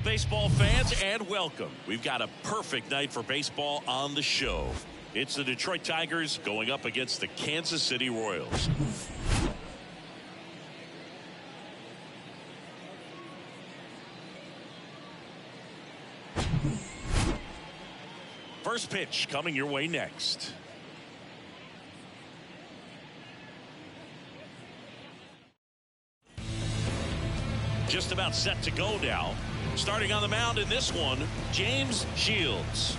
baseball fans, and welcome. We've got a perfect night for baseball on the show. It's the Detroit Tigers going up against the Kansas City Royals. First pitch coming your way next. Just about set to go now. Starting on the mound in this one, James Shields.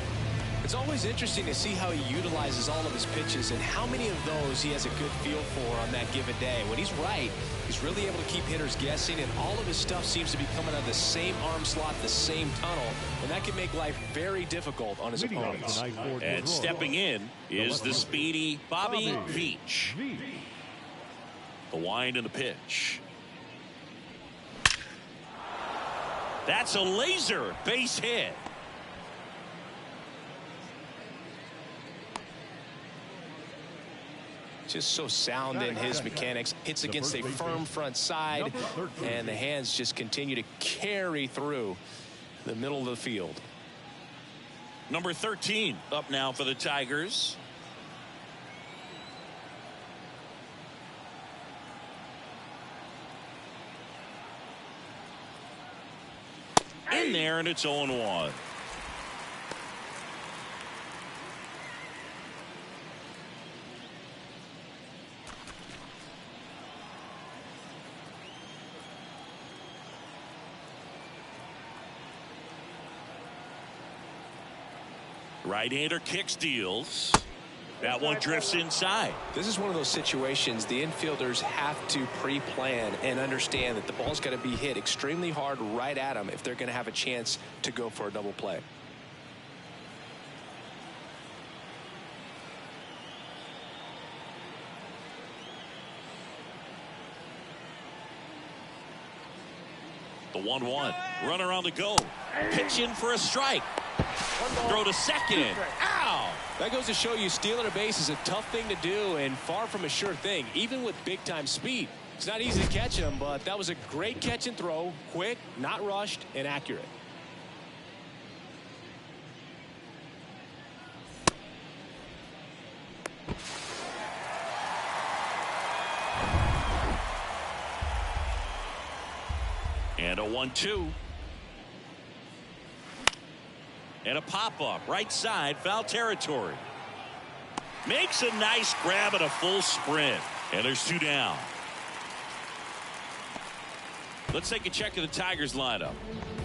It's always interesting to see how he utilizes all of his pitches and how many of those he has a good feel for on that given day. When he's right, he's really able to keep hitters guessing, and all of his stuff seems to be coming out of the same arm slot, the same tunnel, and that can make life very difficult on his opponents. And stepping in is the speedy Bobby Veach. The wind and the pitch. That's a laser base hit. Just so sound in his mechanics. Hits against a firm front side, and the hands just continue to carry through the middle of the field. Number 13 up now for the Tigers. In there, and it's 0-1. Right-hander kicks, deals. That one drifts inside. This is one of those situations the infielders have to pre-plan and understand that the ball's got to be hit extremely hard right at them if they're going to have a chance to go for a double play. The 1-1. Runner on the go. Pitch in for a strike. Throw to second. Ow! That goes to show you stealing a base is a tough thing to do and far from a sure thing, even with big-time speed. It's not easy to catch him, but that was a great catch and throw. Quick, not rushed, and accurate. And a 1-2. And a pop-up, right side, foul territory. Makes a nice grab and a full sprint. And there's 2 down. Let's take a check of the Tigers lineup.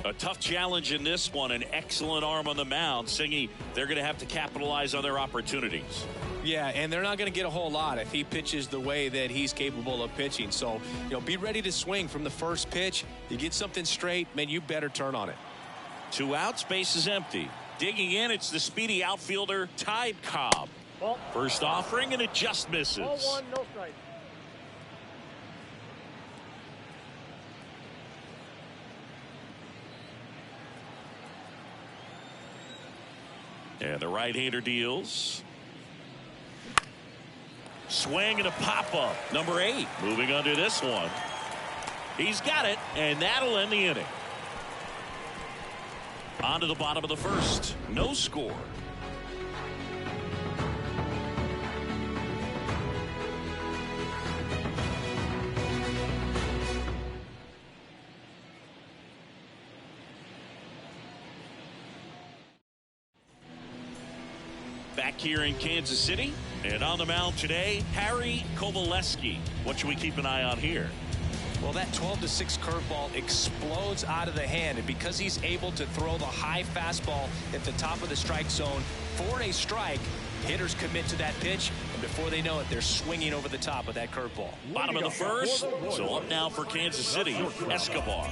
A tough challenge in this one. An excellent arm on the mound. Singy, they're going to have to capitalize on their opportunities. Yeah, and they're not going to get a whole lot if he pitches the way that he's capable of pitching. So, be ready to swing from the first pitch. You get something straight, man, you better turn on it. 2 outs, base is empty. Digging in, it's the speedy outfielder, Ty Cobb. First offering, and it just misses. 0-1, no strike. And the right-hander deals. Swing and a pop-up. Number 8 moving under this one. He's got it, and that'll end the inning. On to the bottom of the first. No score. Back here in Kansas City, and on the mound today, Harry Kovaleski. What should we keep an eye on here? Well, that 12-6 curveball explodes out of the hand, and because he's able to throw the high fastball at the top of the strike zone for a strike, hitters commit to that pitch, and before they know it, they're swinging over the top of that curveball. Bottom of the first, so up now for Kansas City, Escobar.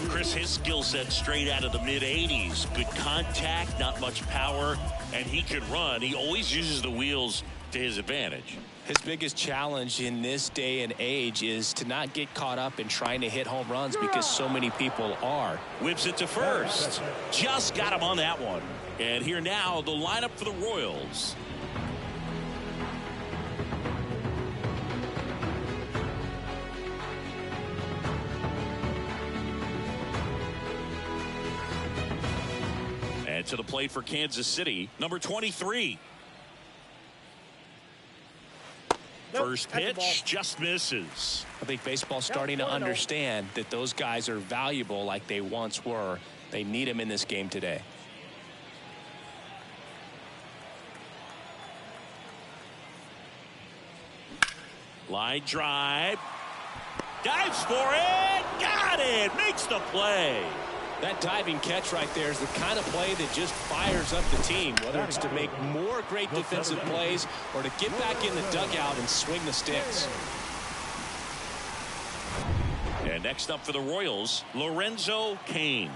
Chris, his skill set straight out of the mid-80s. Good contact, not much power, and he can run. He always uses the wheels to his advantage. His biggest challenge in this day and age is to not get caught up in trying to hit home runs because so many people are. Whips it to first. Just got him on that one. And here now, the lineup for the Royals. And to the plate for Kansas City, number 23. First pitch just misses. I think baseball's starting to understand that those guys are valuable like they once were. They need them in this game today. Line drive. Dives for it. Got it. Makes the play. That diving catch right there is the kind of play that just fires up the team, whether it's to make more great defensive plays or to get back in the dugout and swing the sticks. And next up for the Royals, Lorenzo Cain.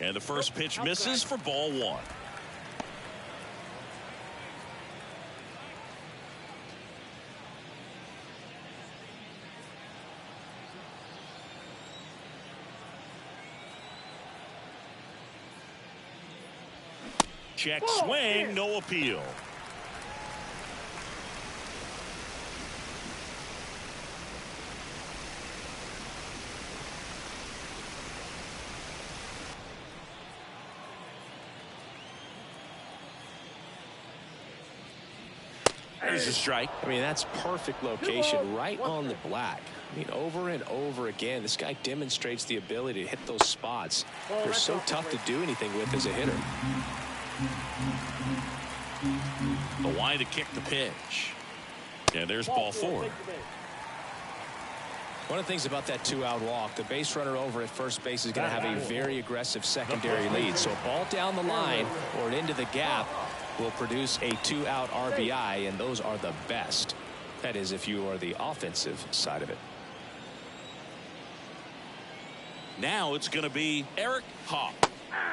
And the first pitch misses for ball one. Check swing, no appeal. There's a strike. I mean, that's perfect location, right on the black. I mean, over and over again, this guy demonstrates the ability to hit those spots. They're so tough to do anything with as a hitter. The line to kick the pitch. And there's ball four. One of the things about that two-out walk, the base runner over at first base is going to have a very aggressive secondary lead. So a ball down the line or into the gap will produce a two-out RBI, and those are the best. That is, if you are the offensive side of it. Now it's going to be Eric Hawk.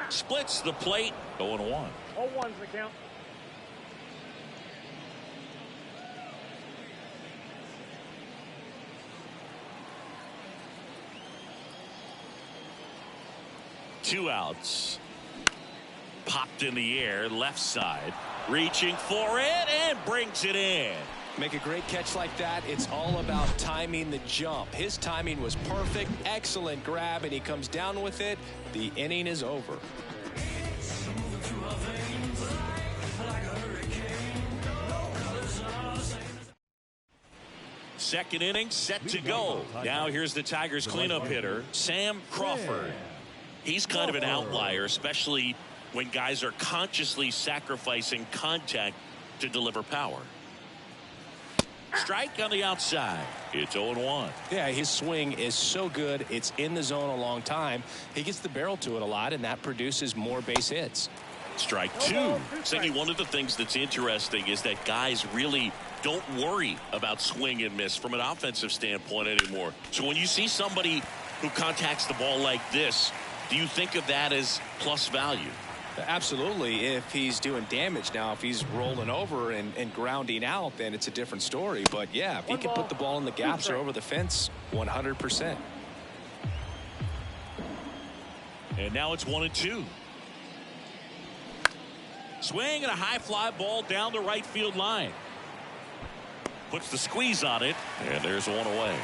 Splits the plate. 0-1. 0-1's the count. Two outs. Popped in the air, left side. Reaching for it and brings it in. Make a great catch like that. It's all about timing the jump. His timing was perfect. Excellent grab, and he comes down with it. The inning is over. Second inning set to go. Now here's the Tigers cleanup hitter, Sam Crawford. He's kind of an outlier, especially when guys are consciously sacrificing contact to deliver power. Strike on the outside. It's 0-1. Yeah, his swing is so good. It's in the zone a long time. He gets the barrel to it a lot, and that produces more base hits. Strike two. Thinking one of the things that's interesting is that guys really don't worry about swing and miss from an offensive standpoint anymore. So when you see somebody who contacts the ball like this, do you think of that as plus value? Absolutely. If he's doing damage now, if he's rolling over and grounding out, then it's a different story. But yeah, if he can put the ball in the gaps or over the fence, 100%. And now it's 1-2. Swing and a high fly ball down the right field line. Puts the squeeze on it, and there's one away.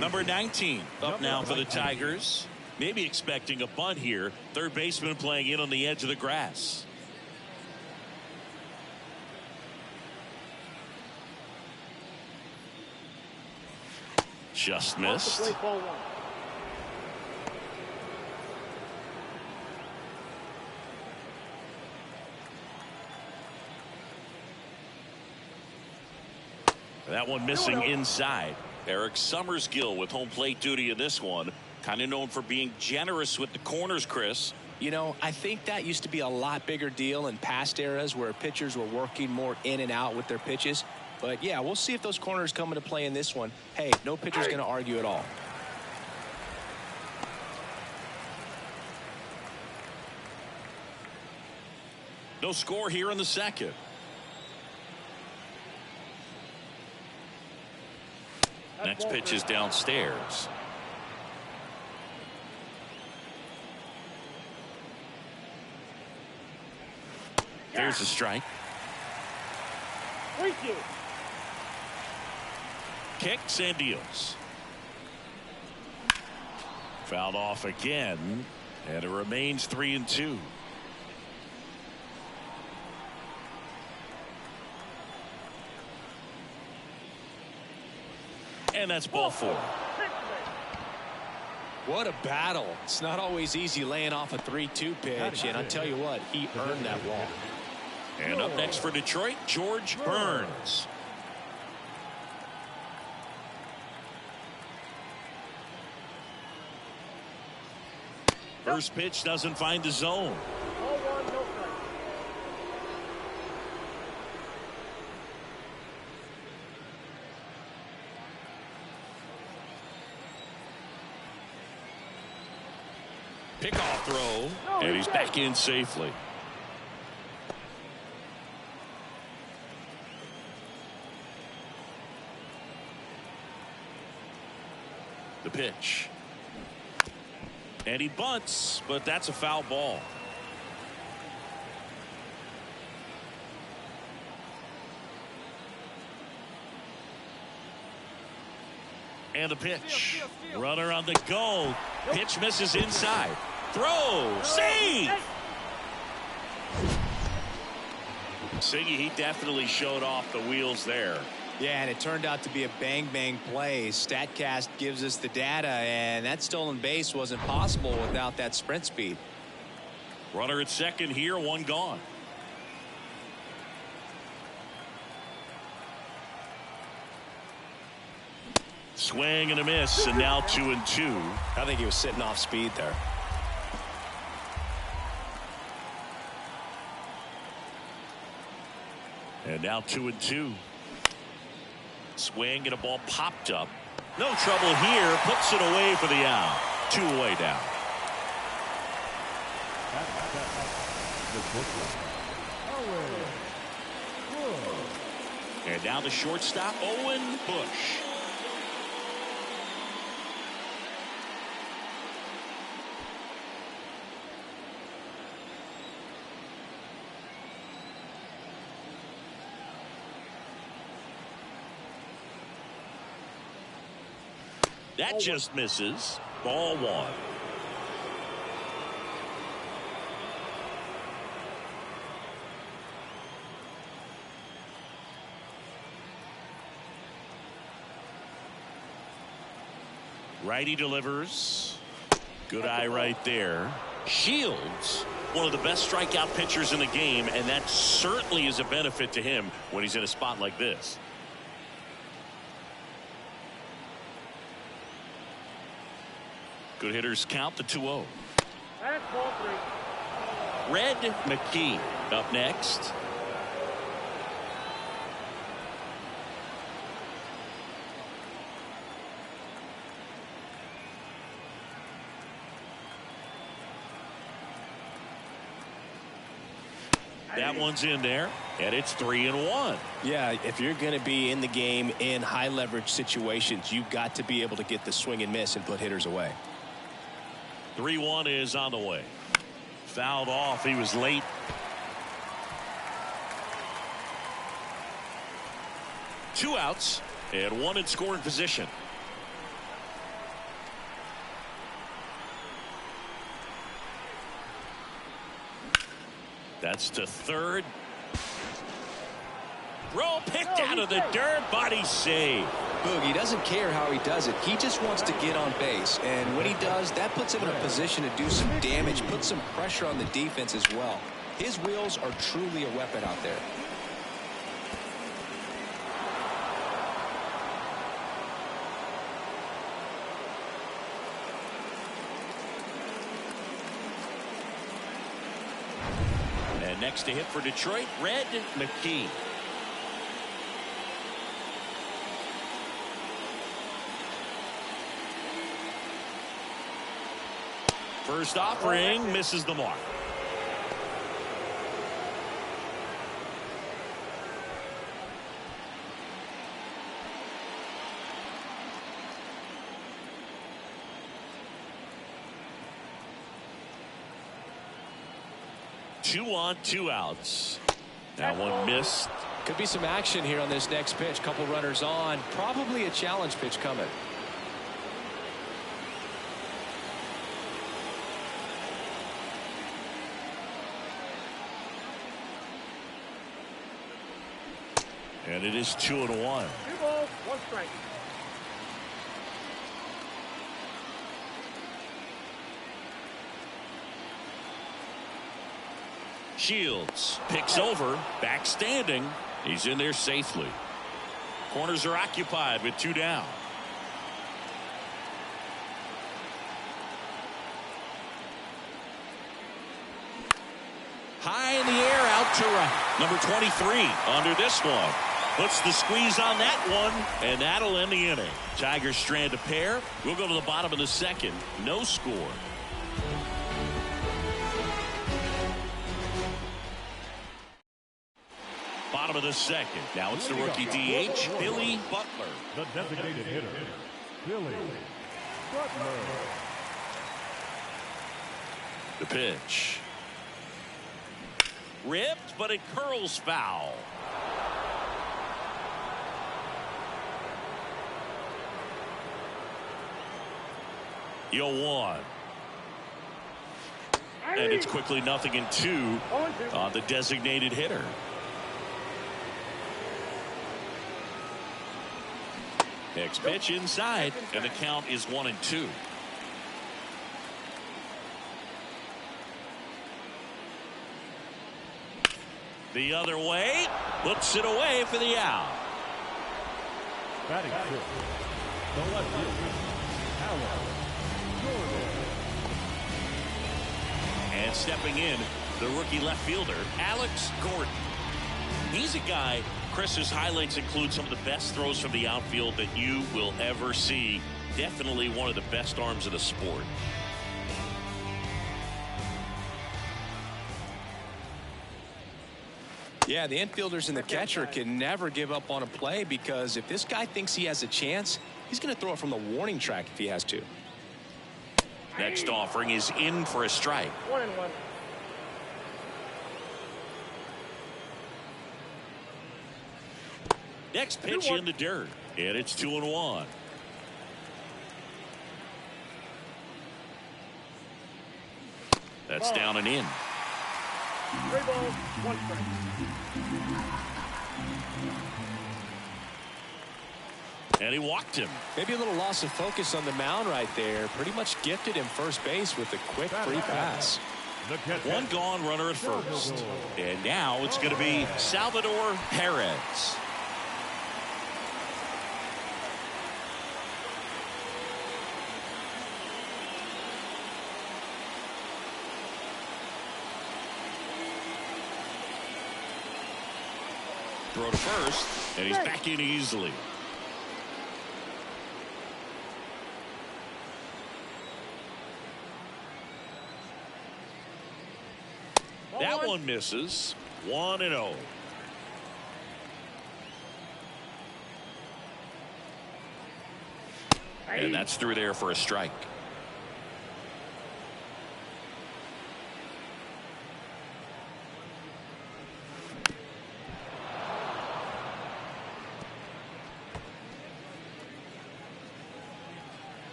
Number 19 up now for the Tigers. Maybe expecting a bunt here. Third baseman playing in on the edge of the grass. Just missed. That one missing inside. Eric Summerskill with home plate duty in this one. Kind of known for being generous with the corners, Chris. You know, I think that used to be a lot bigger deal in past eras where pitchers were working more in and out with their pitches. But yeah, we'll see if those corners come into play in this one. Hey, no pitcher's going to argue at all. No score here in the second. Next pitch is downstairs. There's a strike. Kicks and deals. Fouled off again, and it remains 3-2. And that's ball 4. What a battle. It's not always easy laying off a 3-2 pitch, and I'll tell you what, he earned that walk. And up next for Detroit, George Burns. First pitch doesn't find the zone. Pickoff throw, and he's back in safely. The pitch. And he bunts, but that's a foul ball. And the pitch. Runner on the go. Pitch misses inside. Throw. Save! Siggy, he definitely showed off the wheels there. Yeah, and it turned out to be a bang-bang play. StatCast gives us the data, and that stolen base wasn't possible without that sprint speed. Runner at second here, one gone. Swing and a miss, and now 2-2. I think he was sitting off speed there. And now 2-2. Swing and a ball popped up. No trouble here. Puts it away for the out. 2 away down. And now the shortstop, Owen Bush. That just misses. Ball 1. Righty delivers. Good eye right there. Shields, one of the best strikeout pitchers in the game, and that certainly is a benefit to him when he's in a spot like this. Good hitters count the 2-0. That's ball 3. Red McKee up next. That one's in there, and it's 3-1. Yeah, if you're going to be in the game in high leverage situations, you've got to be able to get the swing and miss and put hitters away. 3-1 is on the way. Fouled off. He was late. Two outs and one in scoring position. That's to third. Throw picked out of the dirt. Body save. Boogie doesn't care how he does it. He just wants to get on base. And when he does, that puts him in a position to do some damage, put some pressure on the defense as well. His wheels are truly a weapon out there. And next to hit for Detroit, Red McKee. First offering misses the mark. Two on, two outs. That one missed. Could be some action here on this next pitch. Couple runners on. Probably a challenge pitch coming. And it is 2-1. 2 balls, 1 strike. Shields picks over, back standing. He's in there safely. Corners are occupied with 2 down. High in the air, out to right. Number 23 under this one. Puts the squeeze on that one, and that'll end the inning. Tigers strand a pair. We'll go to the bottom of the second. No score. Bottom of the second. Now it's the rookie DH, Billy Butler. The designated hitter, Billy Butler. The pitch. Ripped, but it curls foul. Yo, 1. And it's quickly 0-2 on the designated hitter. Next pitch inside, and the count is 1-2. The other way, puts it away for the out. Batting fifth, the left fielder, Alex Gordon. And stepping in, the rookie left fielder, Alex Gordon. He's a guy, Chris's highlights include some of the best throws from the outfield that you will ever see. Definitely one of the best arms of the sport. Yeah, the infielders and the catcher can never give up on a play, because if this guy thinks he has a chance, he's going to throw it from the warning track if he has to. Next offering is in for a strike. 1-1. Next pitch in the dirt, and it's 2-1. That's down and in. 3 balls, 1 strike. And he walked him. Maybe a little loss of focus on the mound right there. Pretty much gifted him first base with a quick free pass. One gone runner at first. And now it's going to be Salvador Perez. Throw to first, and he's back in easily. That one misses. 1-0. And that's through there for a strike.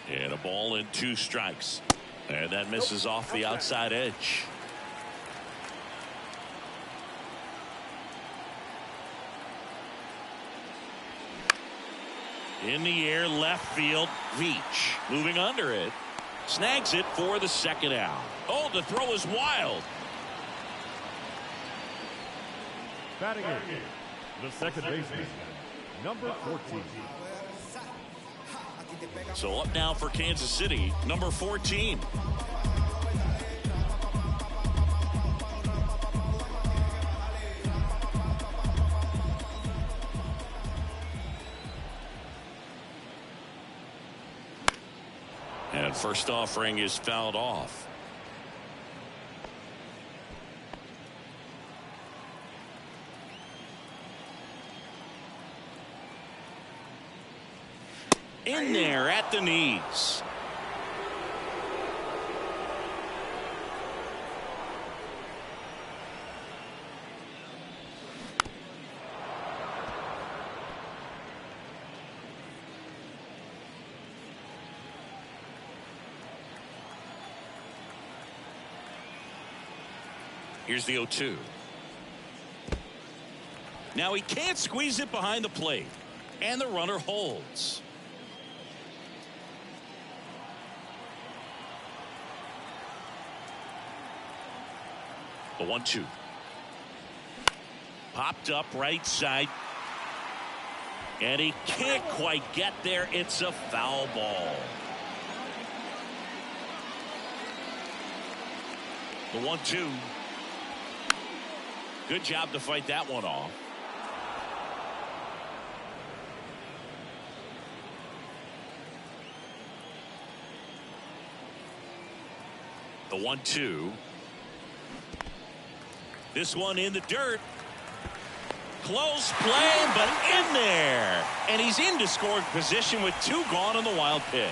And a ball and 2 strikes. And that misses off the outside edge. In the air, left field, Veach. Moving under it. Snags it for the second out. Oh, the throw is wild. Batting in, the second baseman, number 14. So up now for Kansas City, number 14. And first offering is fouled off. In there at the knees. Here's the 0-2. Now he can't squeeze it behind the plate. And the runner holds. The 1-2. Popped up right side. And he can't quite get there. It's a foul ball. The 1-2. Good job to fight that one off. The 1-2. This one in the dirt. Close play, but in there. And he's into scoring position with 2 gone on the wild pitch.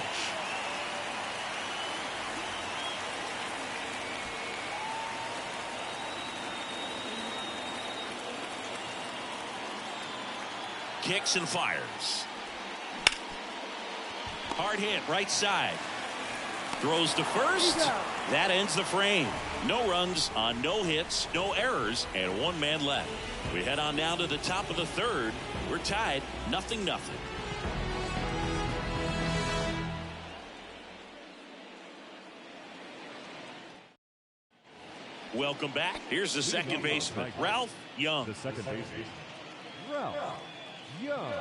Kicks and fires. Hard hit right side. Throws to first. That ends the frame. No runs on no hits, no errors, and 1 man left. We head on now to the top of the 3rd. We're tied 0-0. Welcome back. Here's the second baseman, Ralph Young. The second baseman, Ralph Young.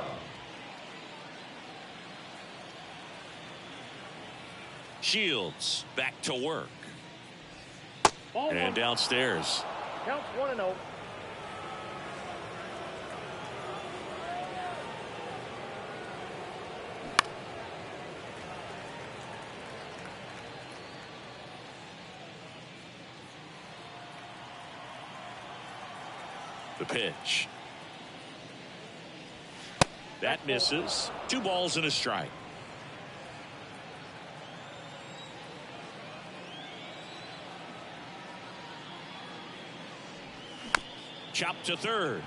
Shields back to work. Ball And downstairs. Counts 1-0. The pitch. That misses. 2 balls and a strike. Chopped to third.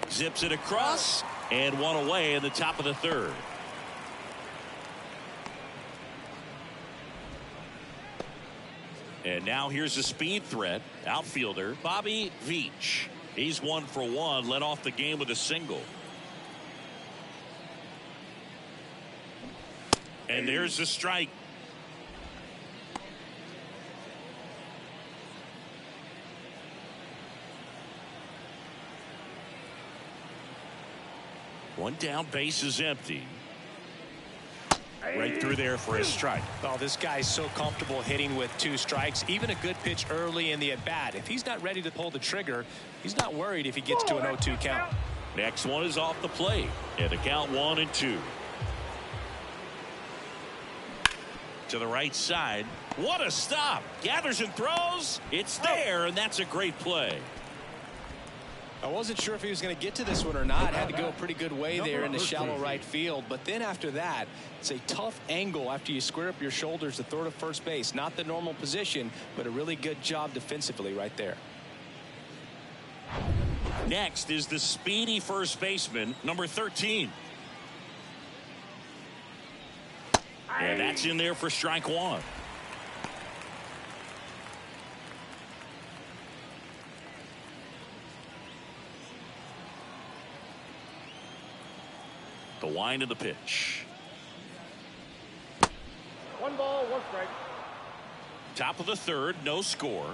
Zips it across and 1 away in the top of the 3rd. And now here's a speed threat. Outfielder Bobby Veach. He's 1 for 1. Led off the game with a single. And there's the strike. One down, base is empty. Right through there for a strike. Oh, this guy's so comfortable hitting with 2 strikes. Even a good pitch early in the at-bat. If he's not ready to pull the trigger, he's not worried if he gets to an 0-2 count. Next one is off the plate. And the count 1-2. To the right side. What a stop. Gathers and throws. It's there, and that's a great play. I wasn't sure if he was going to get to this one or not. Had to go a pretty good way there in the shallow right field. But then after that, it's a tough angle after you square up your shoulders to throw to first base. Not the normal position, but a really good job defensively right there. Next is the speedy first baseman, number 13. And that's in there for strike 1. The wind of the pitch. 1 ball, 1 strike. Top of the 3rd, no score.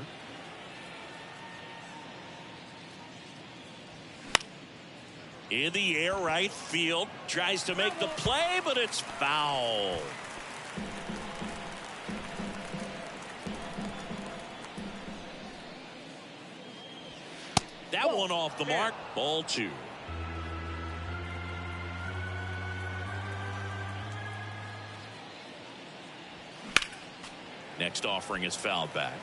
In the air, right field. Tries to make the play, but it's foul. That one off the mark. Ball 2. Next offering is fouled back.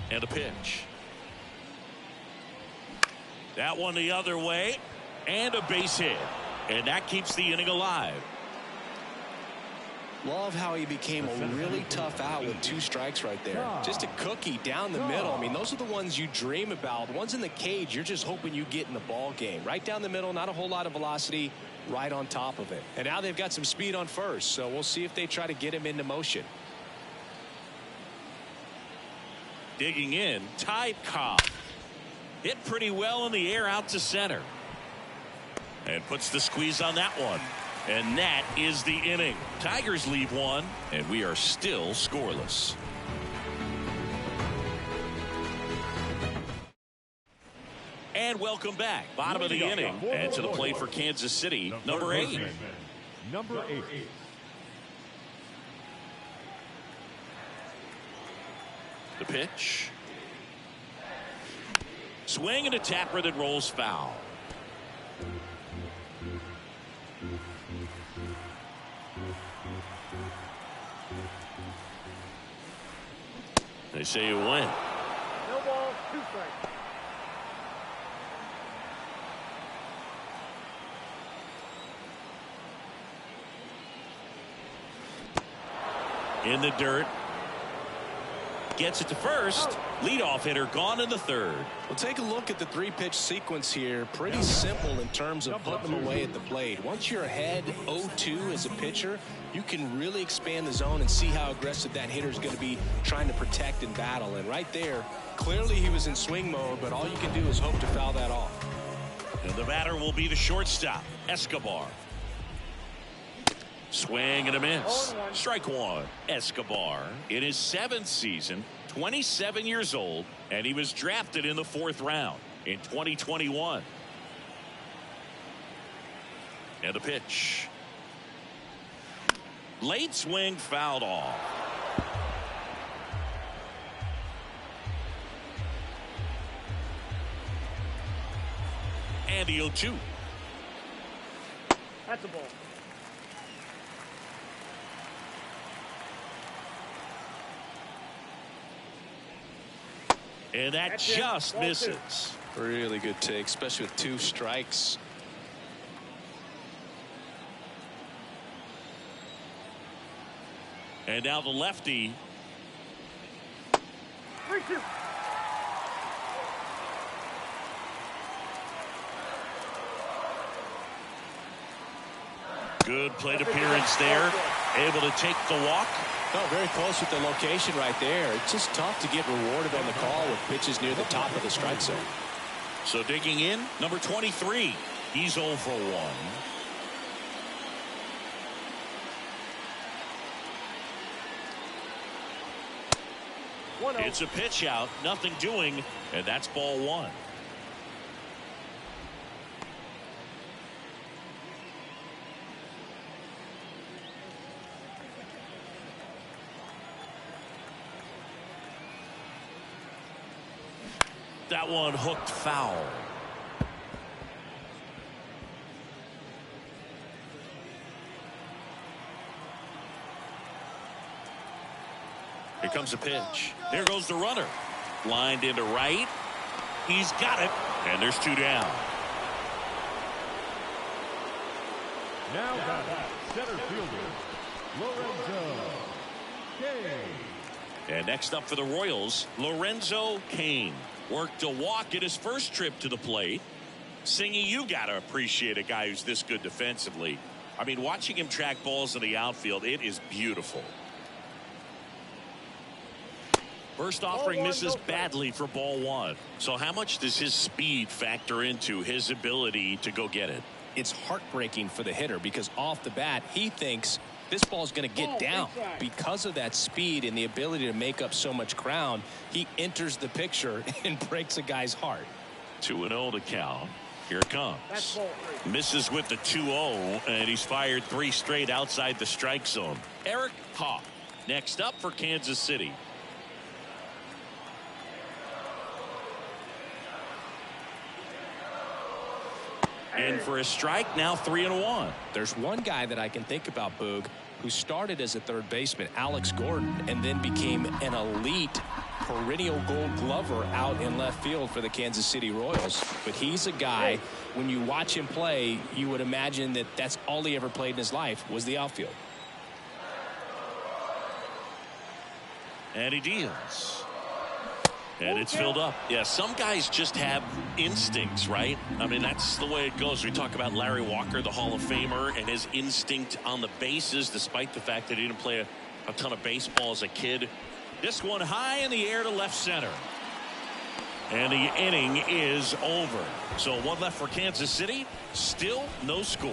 And a pitch. That one the other way. And a base hit. And that keeps the inning alive. Love how he became a really tough out with 2 strikes right there. Just a cookie down the middle. I mean, those are the ones you dream about. The ones in the cage, you're just hoping you get in the ball game. Right down the middle, not a whole lot of velocity, right on top of it. And now they've got some speed on first, so we'll see if they try to get him into motion. Digging in, Ty Cobb. Hit pretty well in the air out to center. And puts the squeeze on that one. And that is the inning. Tigers leave 1, and we are still scoreless. And welcome back. Bottom of the inning, and to the plate for Kansas City, number 8. Number 8. The pitch. Swing and a tapper that rolls foul. They say you win. No ball, 2 strikes. In the dirt. Gets it to first. Leadoff hitter gone in the 3rd. Well, take a look at the 3-pitch sequence here. Pretty simple in terms of putting them away at the plate. Once you're ahead 0-2 as a pitcher, you can really expand the zone and see how aggressive that hitter is going to be trying to protect and battle. And right there, clearly he was in swing mode, but all you can do is hope to foul that off. And the batter will be the shortstop, Escobar. Swing and a miss. Strike 1. Escobar in his 7th season, 27 years old, and he was drafted in the 4th round in 2021. And the pitch. Late swing fouled off. And the 0-2. That's a ball. And that just misses. Really good take, especially with 2 strikes. And now the lefty. 3-2. Good plate appearance there. Able to take the walk. Oh, very close with the location right there. It's just tough to get rewarded on the call with pitches near the top of the strike zone. So digging in, number 23. He's 0 for 1. It's a pitch out, nothing doing, and that's ball 1. That one hooked foul. Here comes a pitch. There goes the runner. Lined into right. He's got it. And there's 2 down. Now center fielder, Lorenzo Cain. And next up for the Royals, Lorenzo Cain. Worked a walk at his first trip to the plate. Singy, you got to appreciate a guy who's this good defensively. I mean, watching him track balls in the outfield, it is beautiful. First offering misses badly for ball 1. So how much does his speed factor into his ability to go get it? It's heartbreaking for the hitter because off the bat, he thinks this ball is going to get down. Because of that speed and the ability to make up so much ground, he enters the picture and breaks a guy's heart. 2-0 to count. Here it comes. Misses with the 2-0, and he's fired 3 straight outside the strike zone. Eric Hawk next up for Kansas City. In for a strike, now 3-1. There's one guy that I can think about, Boog, who started as a third baseman, Alex Gordon, and then became an elite perennial Gold Glover out in left field for the Kansas City Royals. But he's a guy, when you watch him play, you would imagine that that's all he ever played in his life was the outfield. And he deals. And it's filled up. Yeah, some guys just have instincts, right? I mean, that's the way it goes. We talk about Larry Walker, the Hall of Famer, and his instinct on the bases, despite the fact that he didn't play a ton of baseball as a kid. This one high in the air to left center. And the inning is over. So one left for Kansas City. Still no score.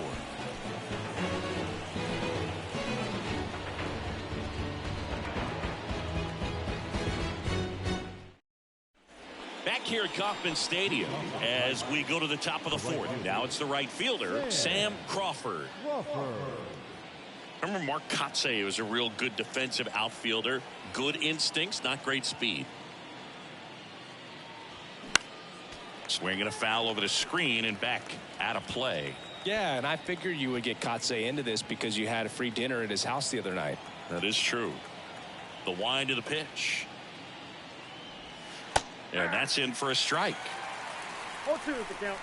Back here at Kauffman Stadium as we go to the top of the fourth. Now it's the right fielder, Sam Crawford. Remember Mark Kotsay was a real good defensive outfielder. Good instincts, not great speed. Swinging a foul over the screen and back out of play. Yeah, and I figured you would get Kotsay into this because you had a free dinner at his house the other night. That is true. The wind to the pitch. And that's in for a strike. 0-2 is the count.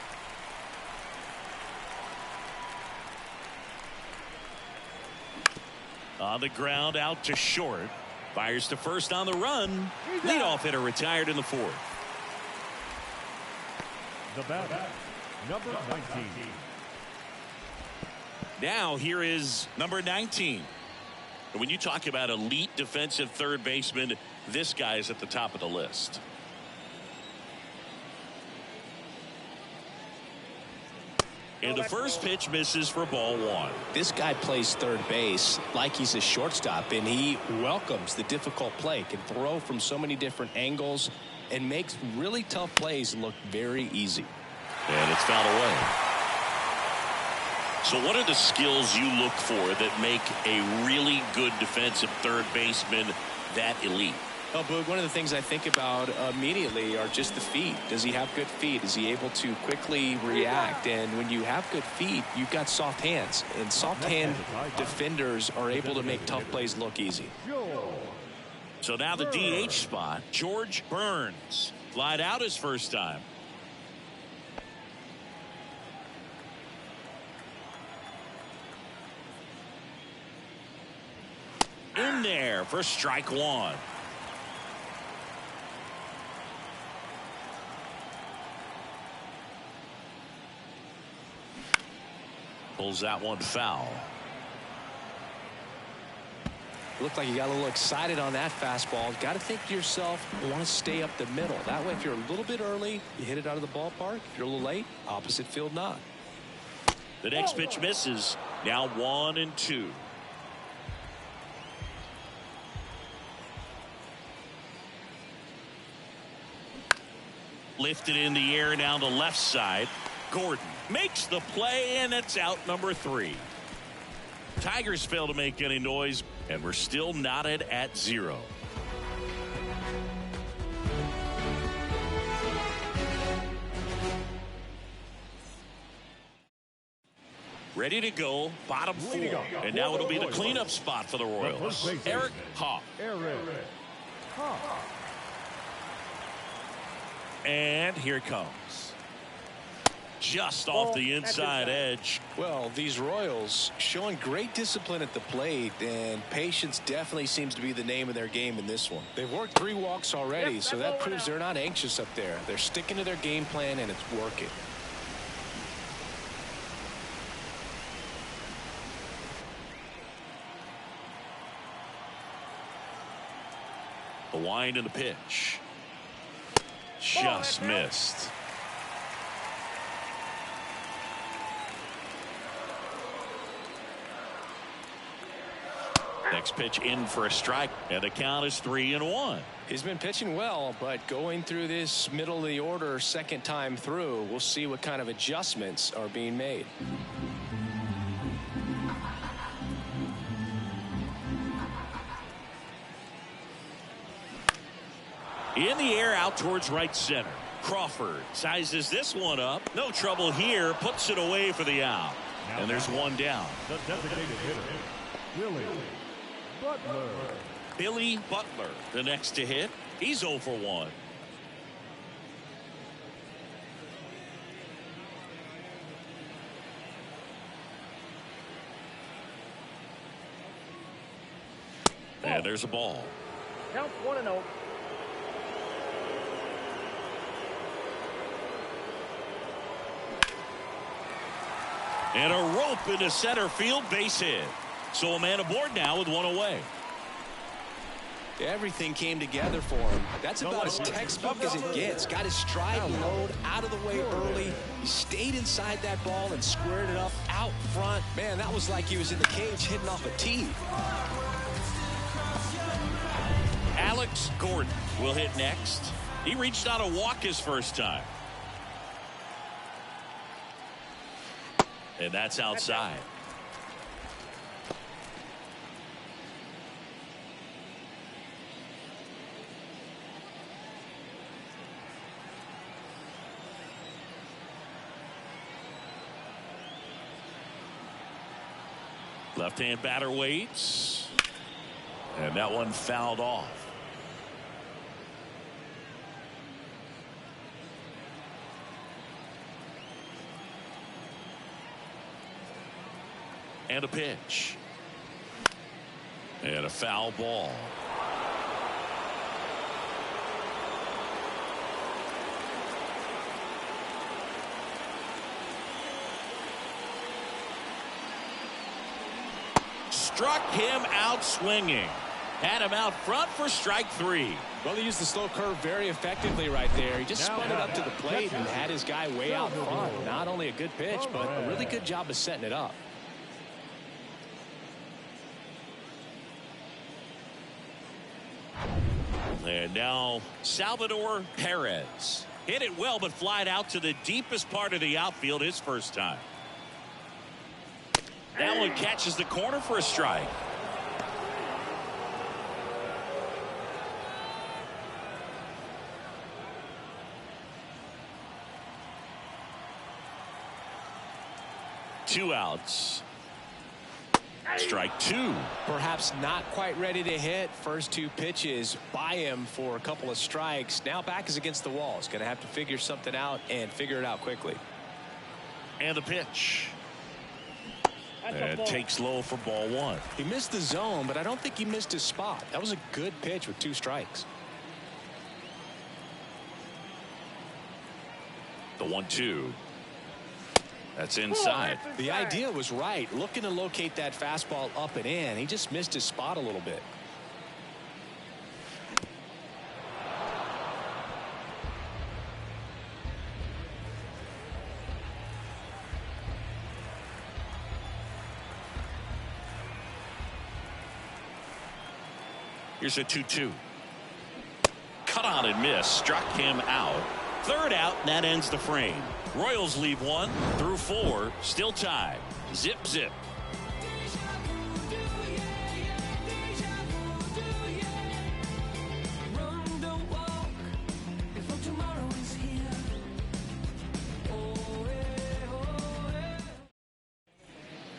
On the ground out to short. Fires to first on the run. Leadoff hitter retired in the fourth. The batter, number 19. Now here is number 19. When you talk about elite defensive third baseman, this guy is at the top of the list. And the first pitch misses for ball one. This guy plays third base like he's a shortstop, and he welcomes the difficult play, can throw from so many different angles, and makes really tough plays look very easy. And it's fouled away. So what are the skills you look for that make a really good defensive third baseman that elite? Oh, Boog, one of the things I think about immediately are just the feet. Does he have good feet? Is he able to quickly react? And when you have good feet, you've got soft hands. And soft hand defenders are able to make tough plays look easy. So now the DH spot, George Burns. Flied out his first time. In there for strike one. Pulls that one foul. Looked like you got a little excited on that fastball. Got to think to yourself, you want to stay up the middle. That way, if you're a little bit early, you hit it out of the ballpark. If you're a little late, opposite field not. The next pitch misses. Now 1-2. Lifted in the air down the left side. Gordon makes the play, and it's out number 3. Tigers fail to make any noise, and we're still knotted at 0. Ready to go, bottom 4. And now it'll be the cleanup spot for the Royals. Eric Hawk. And here it comes. Just off the inside edge. Well, these Royals showing great discipline at the plate, and patience definitely seems to be the name of their game in this one. They've worked 3 walks already, so that proves they're not anxious up there. They're sticking to their game plan, and it's working. The wind and the pitch. Just missed. Next pitch in for a strike, and the count is 3-1. He's been pitching well, but going through this middle of the order second time through, we'll see what kind of adjustments are being made. In the air out towards right center. Crawford sizes this one up. No trouble here. Puts it away for the out. And there's one down. The designated hitter, Billy Butler. Billy Butler, the next to hit. He's 0 for 1. And there's a ball. Count 1-0. And a rope into center field, base hit. So a man aboard now with one away. Everything came together for him. That's about as textbook as it gets. Got his stride load out of the way early. He stayed inside that ball and squared it up out front. Man, that was like he was in the cage hitting off a tee. Alex Gordon will hit next. He reached out a walk his first time. And that's outside. Left-hand batter waits. And that one fouled off. And a pitch. And a foul ball. Struck him out swinging. Had him out front for strike 3. Well, he used the slow curve very effectively right there. He just spun it up to the plate and had his guy way out front. Not only a good pitch, but a really good job of setting it up. And now Salvador Perez. Hit it well, but flied out to the deepest part of the outfield his first time. That one catches the corner for a strike. Two outs. Strike 2. Perhaps not quite ready to hit. First 2 pitches by him for a couple of strikes. Now back is against the wall. He's going to have to figure something out and figure it out quickly. And the pitch. And takes low for ball 1. He missed the zone, but I don't think he missed his spot. That was a good pitch with 2 strikes. The 1-2. That's inside. The idea was right. Looking to locate that fastball up and in. He just missed his spot a little bit. Here's a 2-2. Cut on and miss. Struck him out. Third out, and that ends the frame. Royals leave 1 through 4. Still tied. Zip, zip.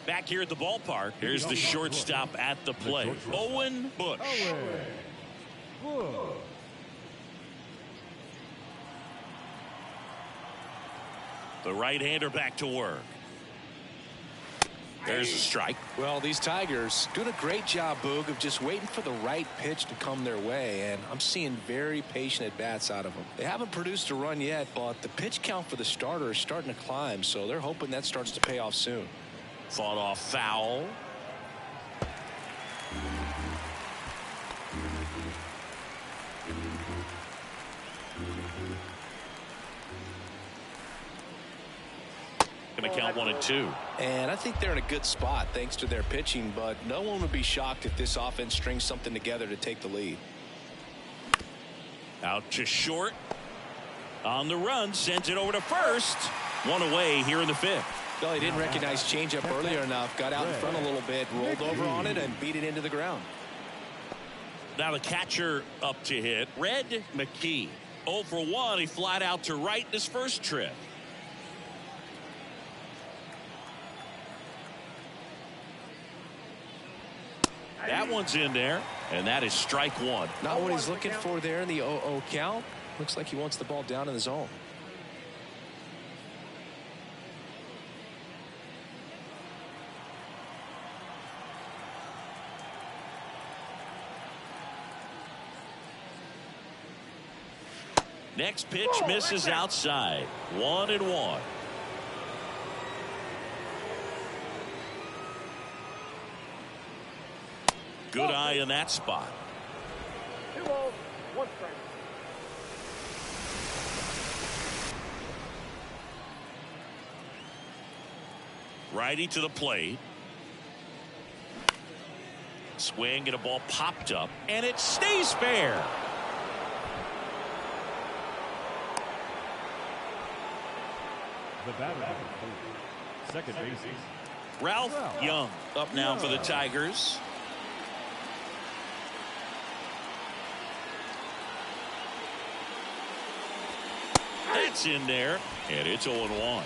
Back here at the ballpark, here's the shortstop at the plate, Owen Bush. The right-hander back to work. There's a strike. Well, these Tigers doing a great job, Boog, of just waiting for the right pitch to come their way, and I'm seeing very patient at-bats out of them. They haven't produced a run yet, but the pitch count for the starter is starting to climb, so they're hoping that starts to pay off soon. Fought off foul. Going to count 1 and 2. And I think they're in a good spot thanks to their pitching, but no one would be shocked if this offense strings something together to take the lead. Out to short. On the run, sends it over to first. 1 away here in the 5th. Well, he didn't recognize changeup earlier enough. Got out in front a little bit, rolled over on it, and beat it into the ground. Now the catcher up to hit, Red McKee. 0 for 1. He flied out to right in his first trip. That one's in there, and that is strike 1. Not what he's looking for there in the 0-0 count. Looks like he wants the ball down in the zone. Next pitch misses outside. 1-1. Good eye in that spot. 2 balls, 1 strike. Righty to the plate. Swing and a ball popped up, and it stays fair. The batter, second base, Ralph Young up now for the Tigers. That's in there, and it's 0-1.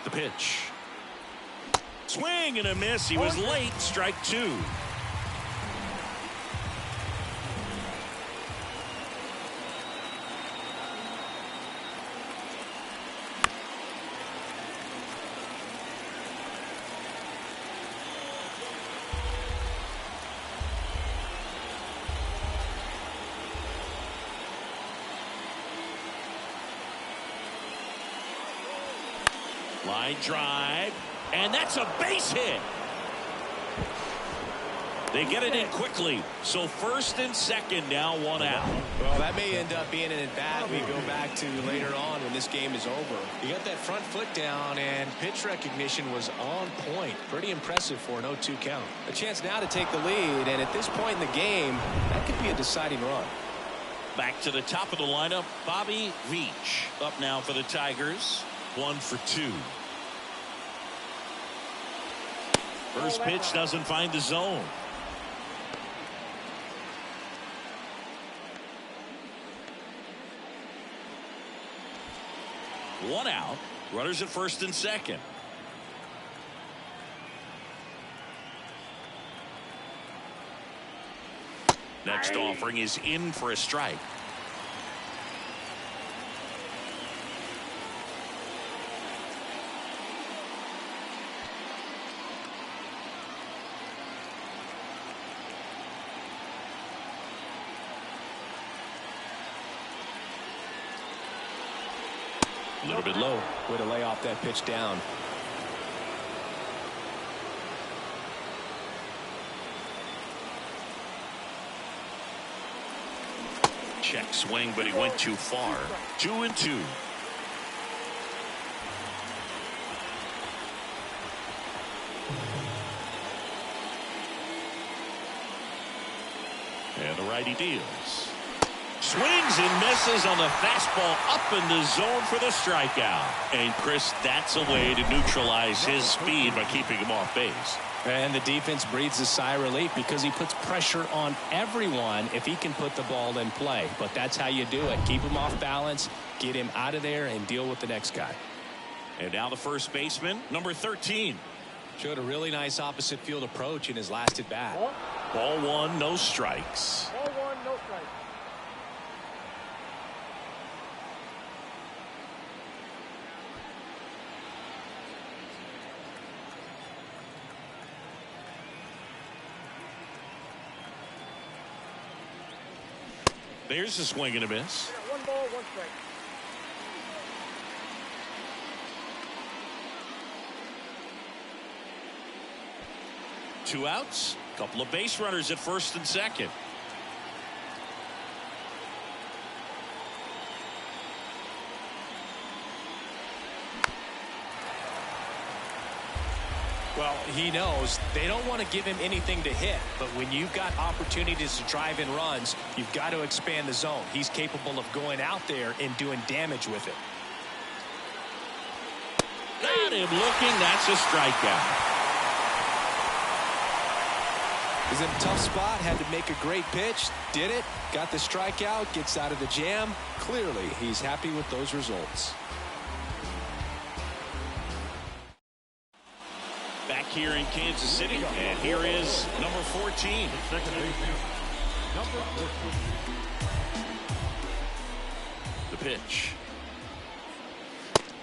The pitch. Swing and a miss. He was late. Strike 2. Line drive, and that's a base hit. They get it in quickly, so first and second, now 1 out. Well, that may end up being an at-bat we go back to later on when this game is over. You got that front foot down, and pitch recognition was on point. Pretty impressive for an 0-2 count. A chance now to take the lead, and at this point in the game, that could be a deciding run. Back to the top of the lineup, Bobby Veach up now for the Tigers. 1 for 2. First pitch doesn't find the zone. One out. Runners at first and second. Next offering is in for a strike. A little bit low. Way to lay off that pitch down. Check swing, but he went too far. 2-2. And the righty deals. Swings and misses on the fastball up in the zone for the strikeout. And Chris, that's a way to neutralize his speed by keeping him off base. And the defense breathes a sigh of relief because he puts pressure on everyone if he can put the ball in play. But that's how you do it. Keep him off balance, get him out of there, and deal with the next guy. And now the first baseman, number 13. Showed a really nice opposite field approach in his last at bat. Ball 1, no strikes. Ball 1, no strikes. There's a swing and a miss. 1 ball, 1 strike. Two outs. Couple of base runners at first and second. Well, he knows they don't want to give him anything to hit, but when you've got opportunities to drive in runs, you've got to expand the zone. He's capable of going out there and doing damage with it. Got him looking. That's a strikeout. He's in a tough spot, had to make a great pitch, did it, got the strikeout, gets out of the jam. Clearly, he's happy with those results. Back here in Kansas City, and here is number 14. second base, number 14. pitch.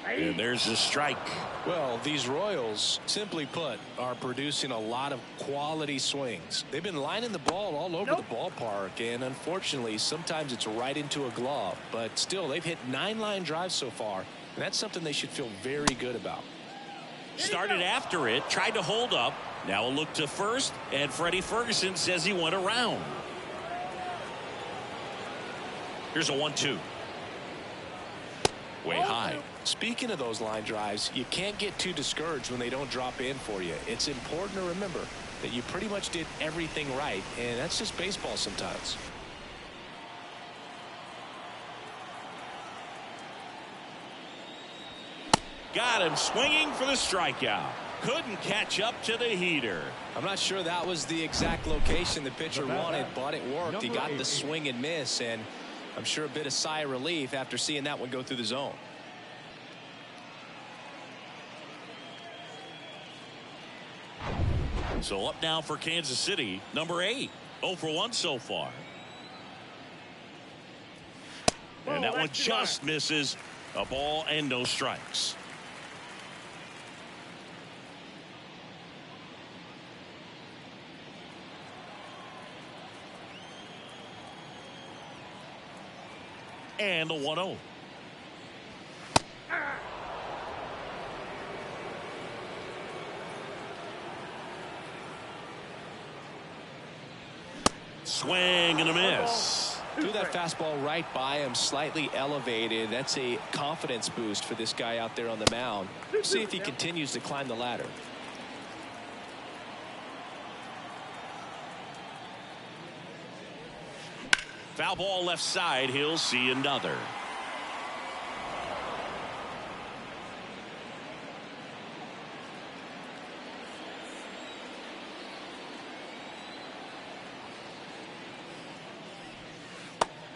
And there's a strike. Well, these Royals, simply put, are producing a lot of quality swings. They've been lining the ball all over the ballpark, and unfortunately, sometimes it's right into a glove. But still, they've hit 9 line drives so far, and that's something they should feel very good about. Started after it, tried to hold up. Now a look to first, and Freddie Ferguson says he went around. Here's a 1-2. Way high. Speaking of those line drives, you can't get too discouraged when they don't drop in for you. It's important to remember that you pretty much did everything right, and that's just baseball sometimes. Got him swinging for the strikeout. Couldn't catch up to the heater. I'm not sure that was the exact location the pitcher wanted, but it worked. He got the swing and miss, and I'm sure a bit of sigh of relief after seeing that one go through the zone. So up now for Kansas City, number 8. 0 for 1 so far. And that one just misses. A ball and no strikes. And the 1-0. Swing and a miss. Threw that fastball right by him, slightly elevated. That's a confidence boost for this guy out there on the mound. See if he continues to climb the ladder. Foul ball left side. He'll see another.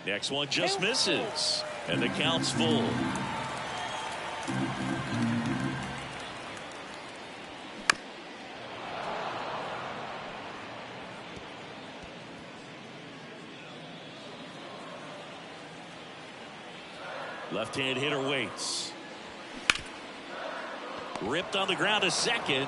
Next one just misses. And the count's full. Left-hand hitter waits. Ripped on the ground to second.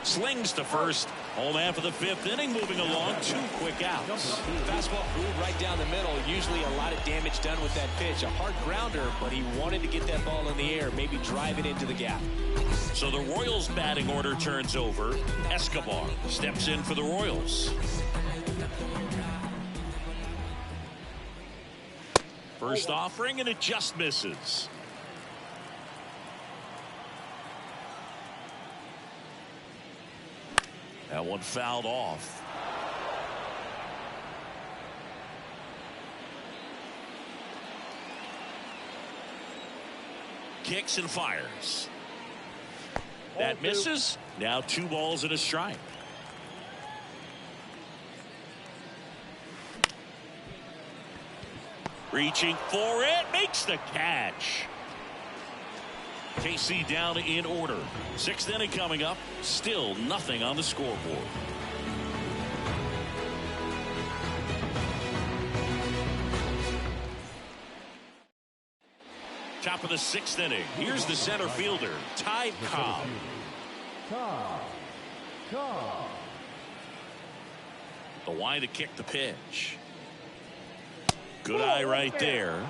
Slings to first. Home half of the 5th inning, moving along. 2 quick outs. Fastball moved right down the middle. Usually a lot of damage done with that pitch. A hard grounder, but he wanted to get that ball in the air, maybe drive it into the gap. So the Royals batting order turns over. Escobar steps in for the Royals. First offering, and it just misses. That one fouled off. Kicks and fires. That misses. Now 2 balls and a strike. Reaching for it, makes the catch. KC down in order. 6th inning coming up. Still nothing on the scoreboard. Top of the 6th inning. Here's the center fielder, Ty Cobb. The line to kick the pitch. Good eye right there.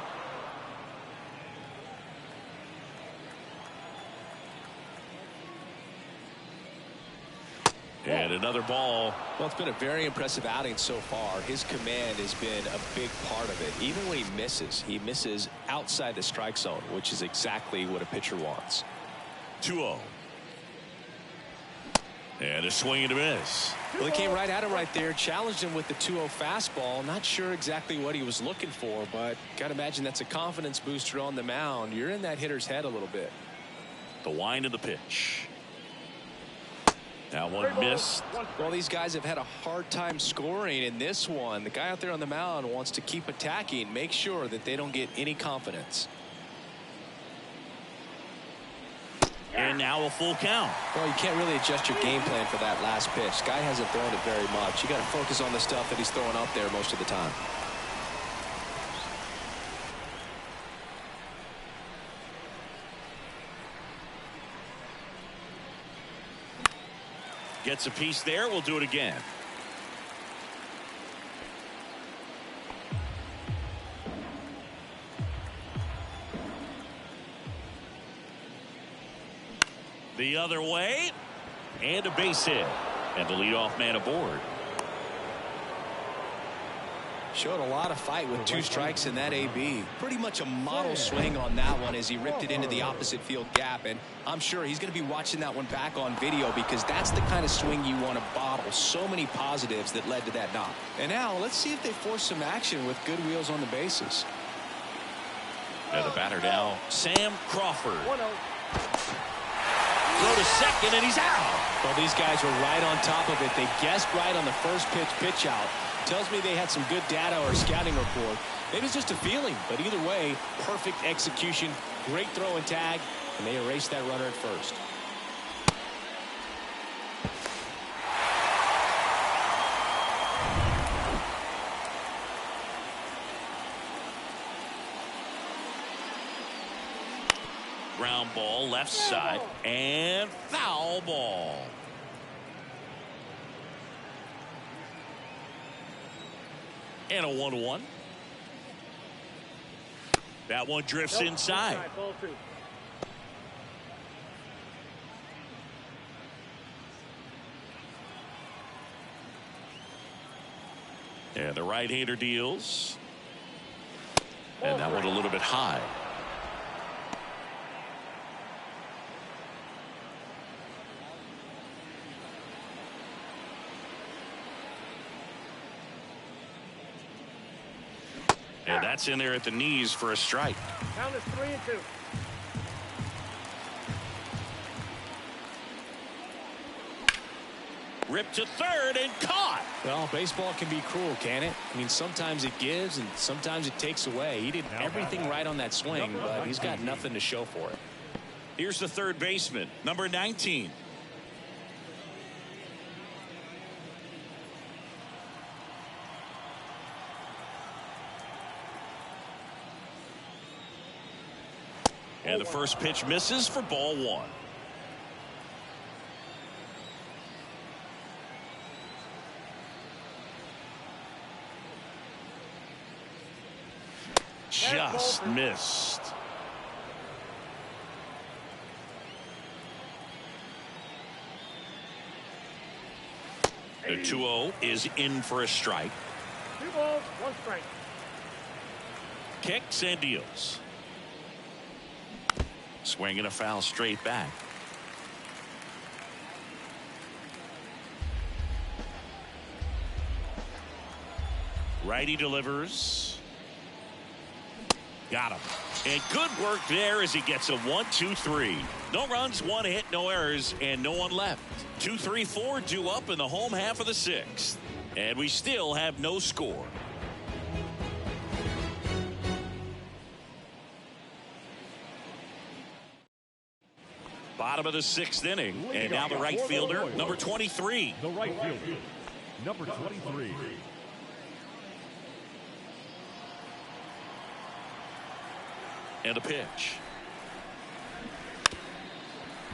And another ball. Well, it's been a very impressive outing so far. His command has been a big part of it. Even when he misses outside the strike zone, which is exactly what a pitcher wants. 2-0. And a swing and a miss. Well, he came right at him right there, challenged him with the 2-0 fastball. Not sure exactly what he was looking for, but got to imagine that's a confidence booster on the mound. You're in that hitter's head a little bit. The wind of the pitch. Now one missed. Well, these guys have had a hard time scoring in this one. The guy out there on the mound wants to keep attacking, make sure that they don't get any confidence. And now a full count. Well, you can't really adjust your game plan for that last pitch. Guy hasn't thrown it very much. You got to focus on the stuff that he's throwing out there most of the time. Gets a piece there. We'll do it again. The other way. And a base hit. And the leadoff man aboard. Showed a lot of fight with 2 strikes in that AB. Pretty much a model swing on that one as he ripped it into the opposite field gap. And I'm sure he's going to be watching that one back on video because that's the kind of swing you want to bottle. So many positives that led to that knock. And now let's see if they force some action with good wheels on the bases. And the batter now, Sam Crawford. 1-0. Throw to second, and he's out. Well, these guys were right on top of it. They guessed right on the first pitch out. Tells me they had some good data or scouting report. Maybe it's just a feeling, but either way, perfect execution, great throw and tag, and they erased that runner at first. Ground ball left side and foul ball. And a 1-1. That one drifts inside. Ball 2. And the right-hander deals. And that one a little bit high. And that's in there at the knees for a strike. Count is 3-2. Ripped to third and caught. Well, baseball can be cruel, can it? I mean, sometimes it gives and sometimes it takes away. He did everything right on that swing, but he's got nothing to show for it. Here's the third baseman, number 19. And the first pitch misses for ball 1. Just missed. The 2-0 is in for a strike. 2 balls, 1 strike. Kicks and deals. Swinging a foul straight back. Righty delivers. Got him. And good work there as he gets a 1-2-3. No runs, 1 hit, no errors, and no one left. 2-3-4 due up in the home half of the 6th. And we still have no score. Bottom of the 6th inning. And now the right fielder, number 23. The right fielder, number 23. And a pitch.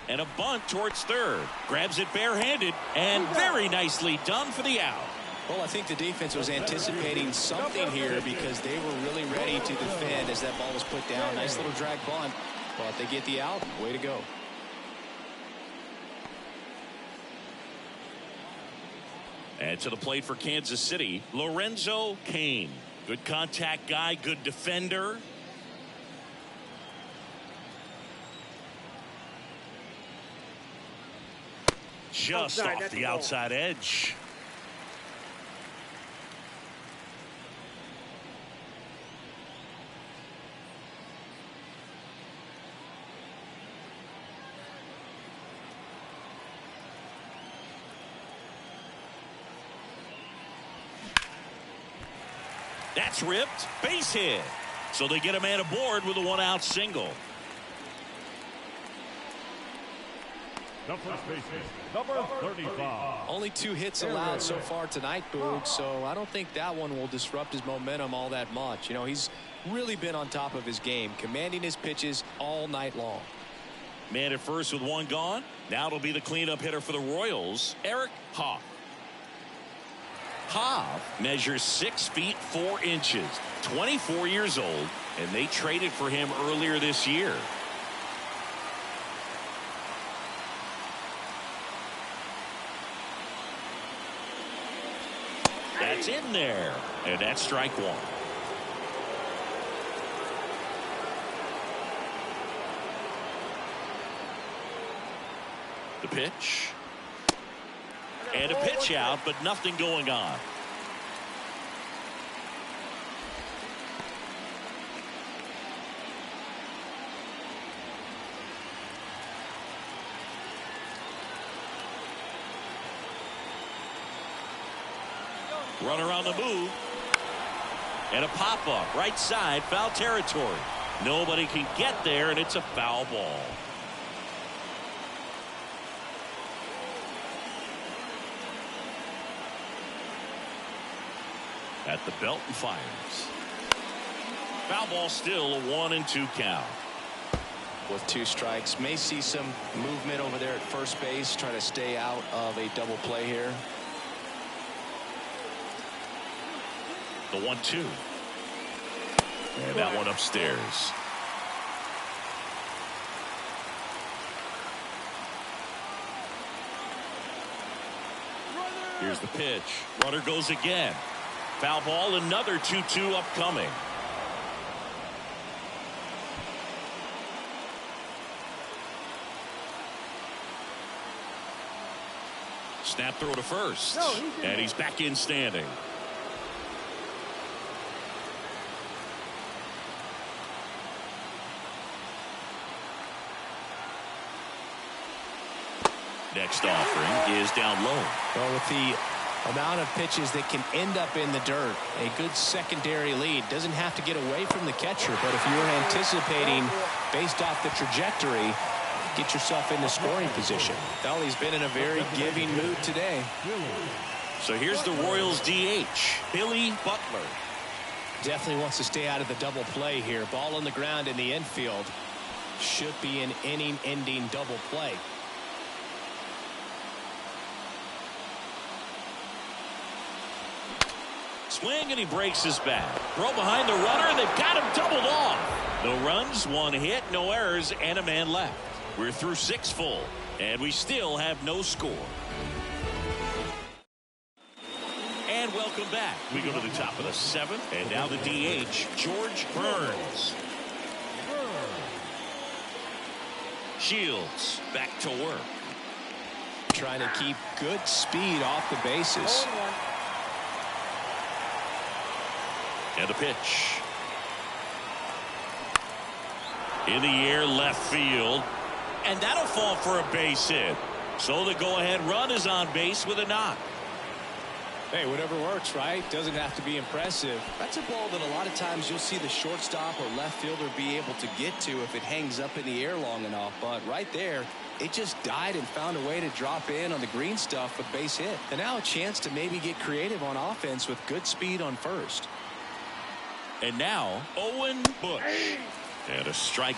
And a bunt towards third. Grabs it barehanded and very nicely done for the out. Well, I think the defense was anticipating something here because they were really ready to defend as that ball was put down. Nice little drag bunt. But they get the out. Way to go. And to the plate for Kansas City, Lorenzo Cain. Good contact guy, good defender. Just off the outside edge. That's ripped. Base hit. So they get a man aboard with a 1-out single. The first baseman, number 35. Only 2 hits allowed so far tonight, Boog, so I don't think that one will disrupt his momentum all that much. You know, he's really been on top of his game, commanding his pitches all night long. Man at first with one gone. Now it'll be the cleanup hitter for the Royals, Eric Hosmer. Hosmer measures 6 feet 4 inches, 24 years old, and they traded for him earlier this year. That's in there, and that's strike one. The pitch. And a pitch out, but nothing going on. Runner on the move. And a pop-up right side, foul territory. Nobody can get there, and it's a foul ball. At the belt and fires. Foul ball, still a 1-2 count. With 2 strikes, may see some movement over there at first base, trying to stay out of a double play here. The 1-2. And that one upstairs. Here's the pitch. Runner goes again. Foul ball, another 2-2 upcoming. Snap throw to first. And he's back in standing. Next offering is down low. Well, with the amount of pitches that can end up in the dirt, a good secondary lead. Doesn't have to get away from the catcher, but if you're anticipating based off the trajectory, get yourself into scoring position. Well, he's been in a very giving mood today. So here's the Royals DH, Billy Butler. Definitely wants to stay out of the double play here. Ball on the ground in the infield. Should be an inning-ending double play. Swing, and he breaks his bat. Throw behind the runner, and they've got him doubled off. No runs, 1 hit, no errors, and a man left. We're through 6 full, and we still have no score. And welcome back. We go to the top of the 7th, and now the DH, George Burns. Shields back to work. Trying to keep good speed off the bases. And a pitch. In the air, left field. And that'll fall for a base hit. So the go-ahead run is on base with a knock. Hey, whatever works, right? Doesn't have to be impressive. That's a ball that a lot of times you'll see the shortstop or left fielder be able to get to if it hangs up in the air long enough. But right there, it just died and found a way to drop in on the green stuff with base hit. And now a chance to maybe get creative on offense with good speed on first. And now, Owen Bush. And a strike.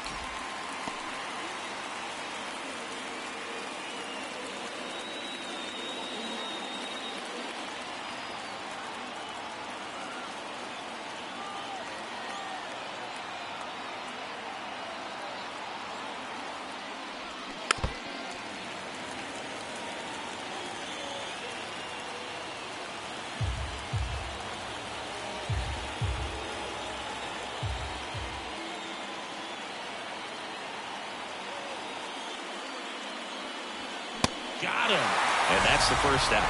Got him. And that's the first out.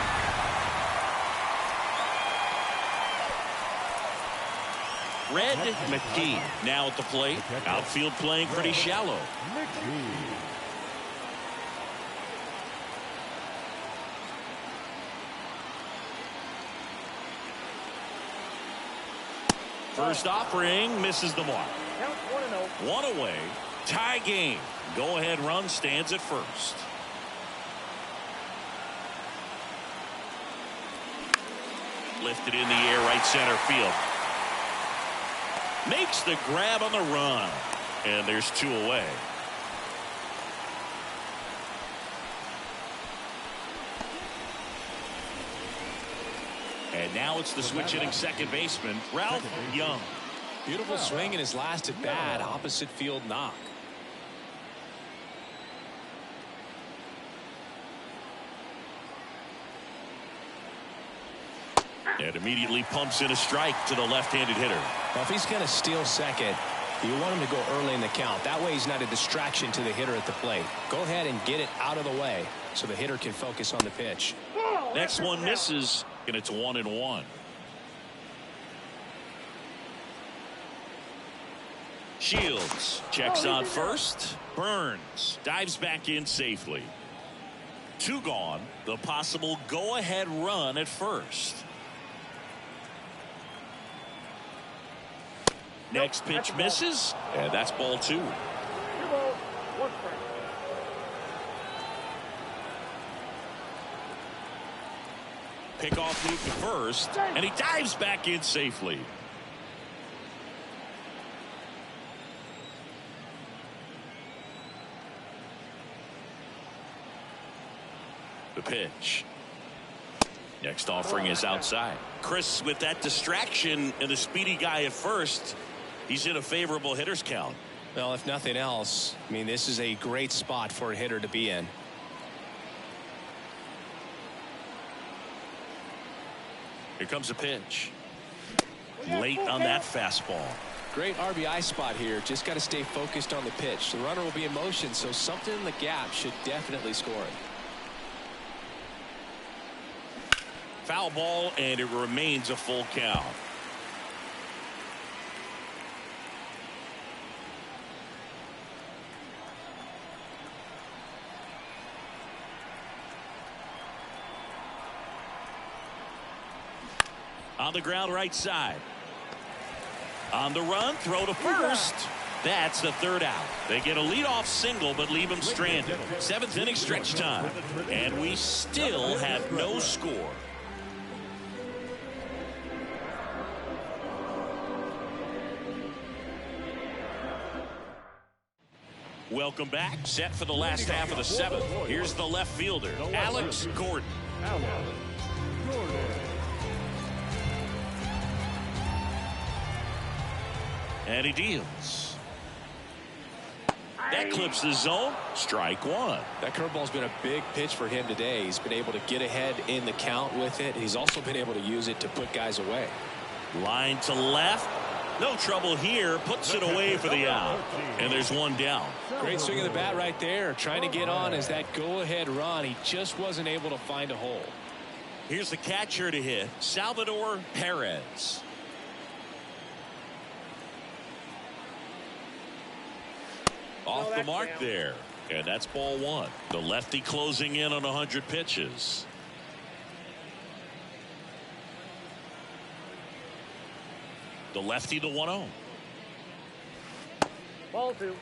Red McKee now at the plate. Outfield playing pretty shallow. First offering misses the mark. 1-0. 1 away. Tie game. Go ahead run stands at first. Lifted in the air, right center field. Makes the grab on the run. And there's 2 away. And now it's the switch hitting second baseman, Ralph Young. Beautiful swing in his last at bat. Opposite field knock. And immediately pumps in a strike to the left-handed hitter. Well, if he's going to steal second, you want him to go early in the count. That way he's not a distraction to the hitter at the plate. Go ahead and get it out of the way so the hitter can focus on the pitch. Next one misses, and it's 1-1. Shields checks on first. Burns dives back in safely. 2 gone. The possible go-ahead run at first. Next pitch misses, and that's ball 2. 2 balls, 1 strike. Pickoff move to first, and he dives back in safely. The pitch. Next offering is outside. Chris, with that distraction and the speedy guy at first, he's in a favorable hitter's count. Well, if nothing else, I mean, this is a great spot for a hitter to be in. Here comes a pitch. Late on that fastball. Great RBI spot here. Just got to stay focused on the pitch. The runner will be in motion, so something in the gap should definitely score it. Foul ball, and it remains a full count. On the ground right side. On the run, throw to first. That's the 3rd out. They get a leadoff single but leave him stranded. 7th inning stretch time. And we still have no score. Welcome back. Set for the last half of the 7th. Here's the left fielder, Alex Gordon. And he deals. That clips the zone. Strike 1. That curveball's been a big pitch for him today. He's been able to get ahead in the count with it. He's also been able to use it to put guys away. Line to left. No trouble here. Puts it away for the out. And there's 1 down. Great swing of the bat right there. Trying to get on as that go-ahead run. He just wasn't able to find a hole. Here's the catcher to hit, Salvador Perez. Off the mark there. And that's ball 1. The lefty closing in on 100 pitches. The lefty to 1-0. Ball 2.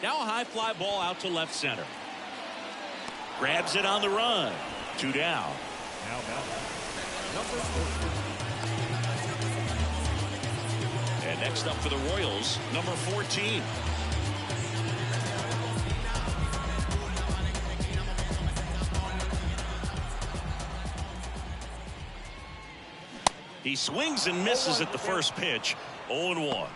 Now a high fly ball out to left center. Grabs it on the run. 2 down. Now number 14. And next up for the Royals, number 14. He swings and misses at the first pitch. 0-1.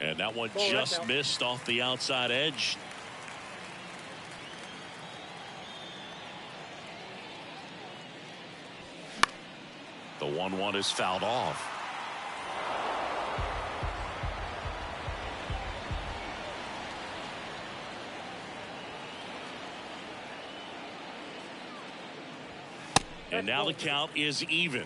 And that one just missed off the outside edge. The 1-1 is fouled off. And now the count is even.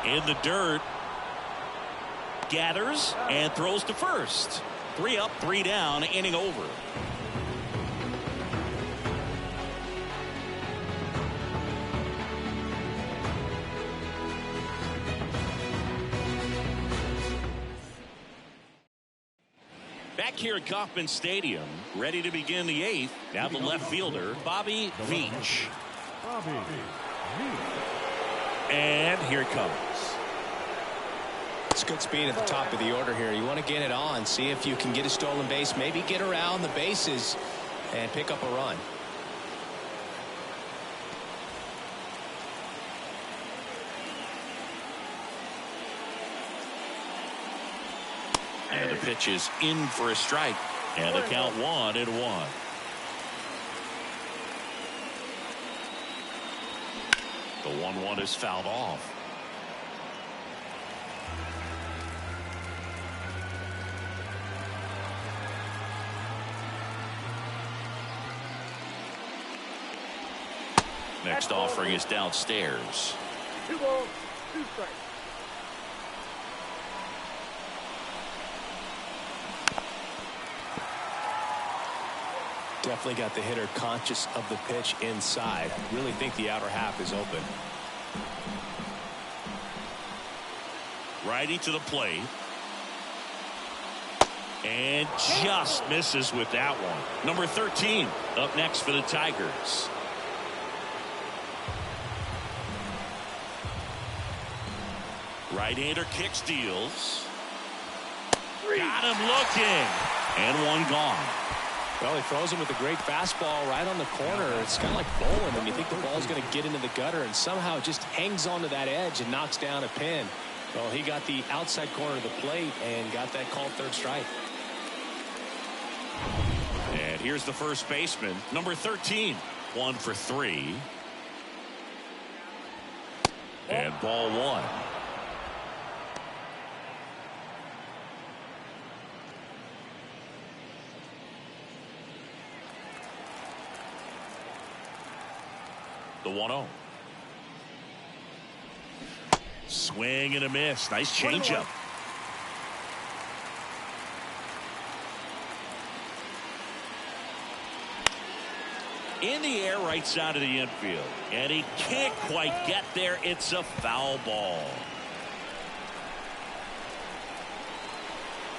In the dirt. Gathers and throws to first. 3 up, 3 down, inning over. back here at Kauffman Stadium, ready to begin the 8th. Now the left fielder, Bobby Veach. Bobby Veach. And here it comes. It's good speed at the top of the order here. You want to get it on, see if you can get a stolen base, maybe get around the bases and pick up a run. And the pitch is in for a strike. And the count 1-1. The 1-1 is fouled off. Next offering is downstairs. 2 balls, 2 strikes. Definitely got the hitter conscious of the pitch inside. Really think the outer half is open. Righty to the plate. And just misses with that one. Number 13 up next for the Tigers. Right-hander kicks, deals. Got him looking. And one gone. Well, he throws him with a great fastball right on the corner. It's kind of like bowling when you think the ball's going to get into the gutter, and somehow it just hangs onto that edge and knocks down a pin. Well, he got the outside corner of the plate and got that called third strike. And here's the first baseman, number 13. 1 for 3. And ball 1. The 1-0. Swing and a miss. Nice changeup. In the air, right side of the infield. And he can't quite get there. It's a foul ball.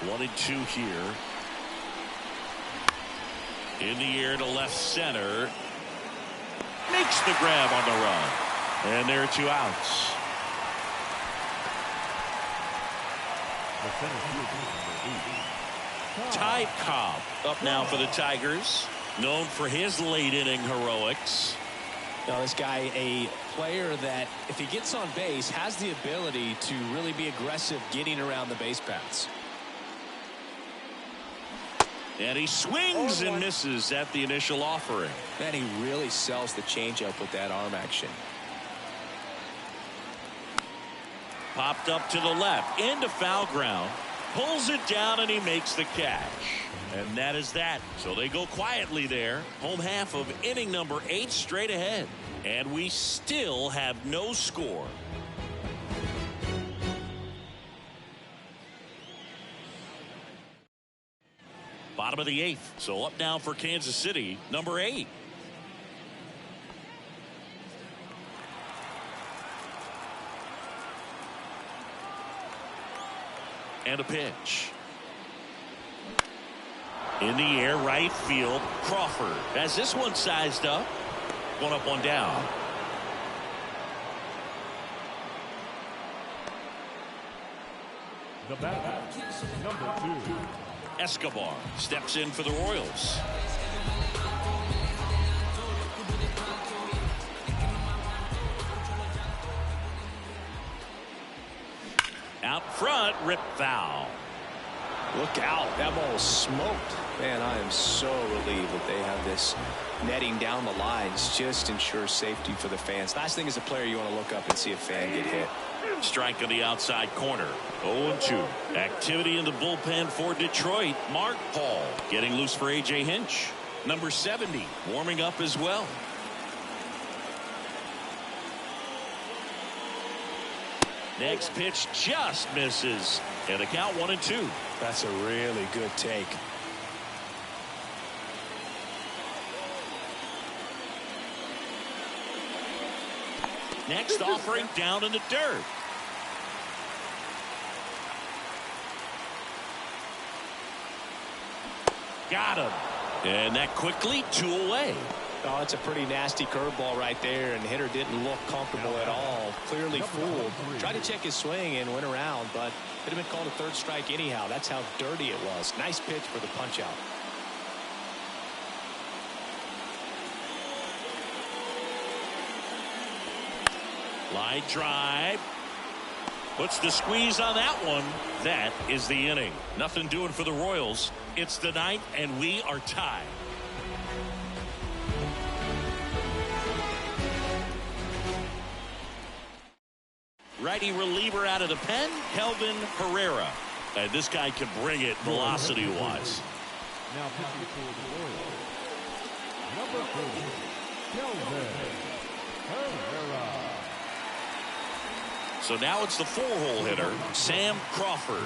1-2 here. In the air to left center. Makes the grab on the run. And there are 2 outs. Ty Cobb up now for the Tigers. Known for his late inning heroics. Now this guy, a player that if he gets on base has the ability to really be aggressive getting around the base paths. And he swings and misses at the initial offering. Man, he really sells the changeup with that arm action. Popped up to the left into foul ground. Pulls it down and he makes the catch. And that is that. So they go quietly there. Home half of inning number 8 straight ahead. And we still have no score. Bottom of the 8th. So up now for Kansas City, number 8. And a pitch. In the air, right field. Crawford has this one sized up. 1 up, 1 down. The batter, number 2. Escobar steps in for the Royals. Out front, rip foul. Look out. That ball was smoked. Man, I am so relieved that they have this netting down the lines. Just ensures safety for the fans. Last thing as a player, you want to look up and see a fan get hit. Strike on the outside corner. 0-2. Activity in the bullpen for Detroit. Mark Paul getting loose for A.J. Hinch. Number 70 warming up as well. Next pitch just misses. And the count 1-2. That's a really good take. Next offering down in the dirt. Got him. And that quickly 2 away. Oh, it's a pretty nasty curveball right there, and the hitter didn't look comfortable at all. Clearly fooled. Tried to check his swing and went around, but it had been called a 3rd strike anyhow. That's how dirty it was. Nice pitch for the punch out. Line drive. Puts the squeeze on that one. That is the inning. Nothing doing for the Royals. It's the 9th, and we are tied. Righty reliever out of the pen, Kelvin Herrera. And this guy can bring it velocity-wise. Now pitching for the Royals, number 4, Kelvin Herrera. So now it's the 4-hole hitter, Sam Crawford.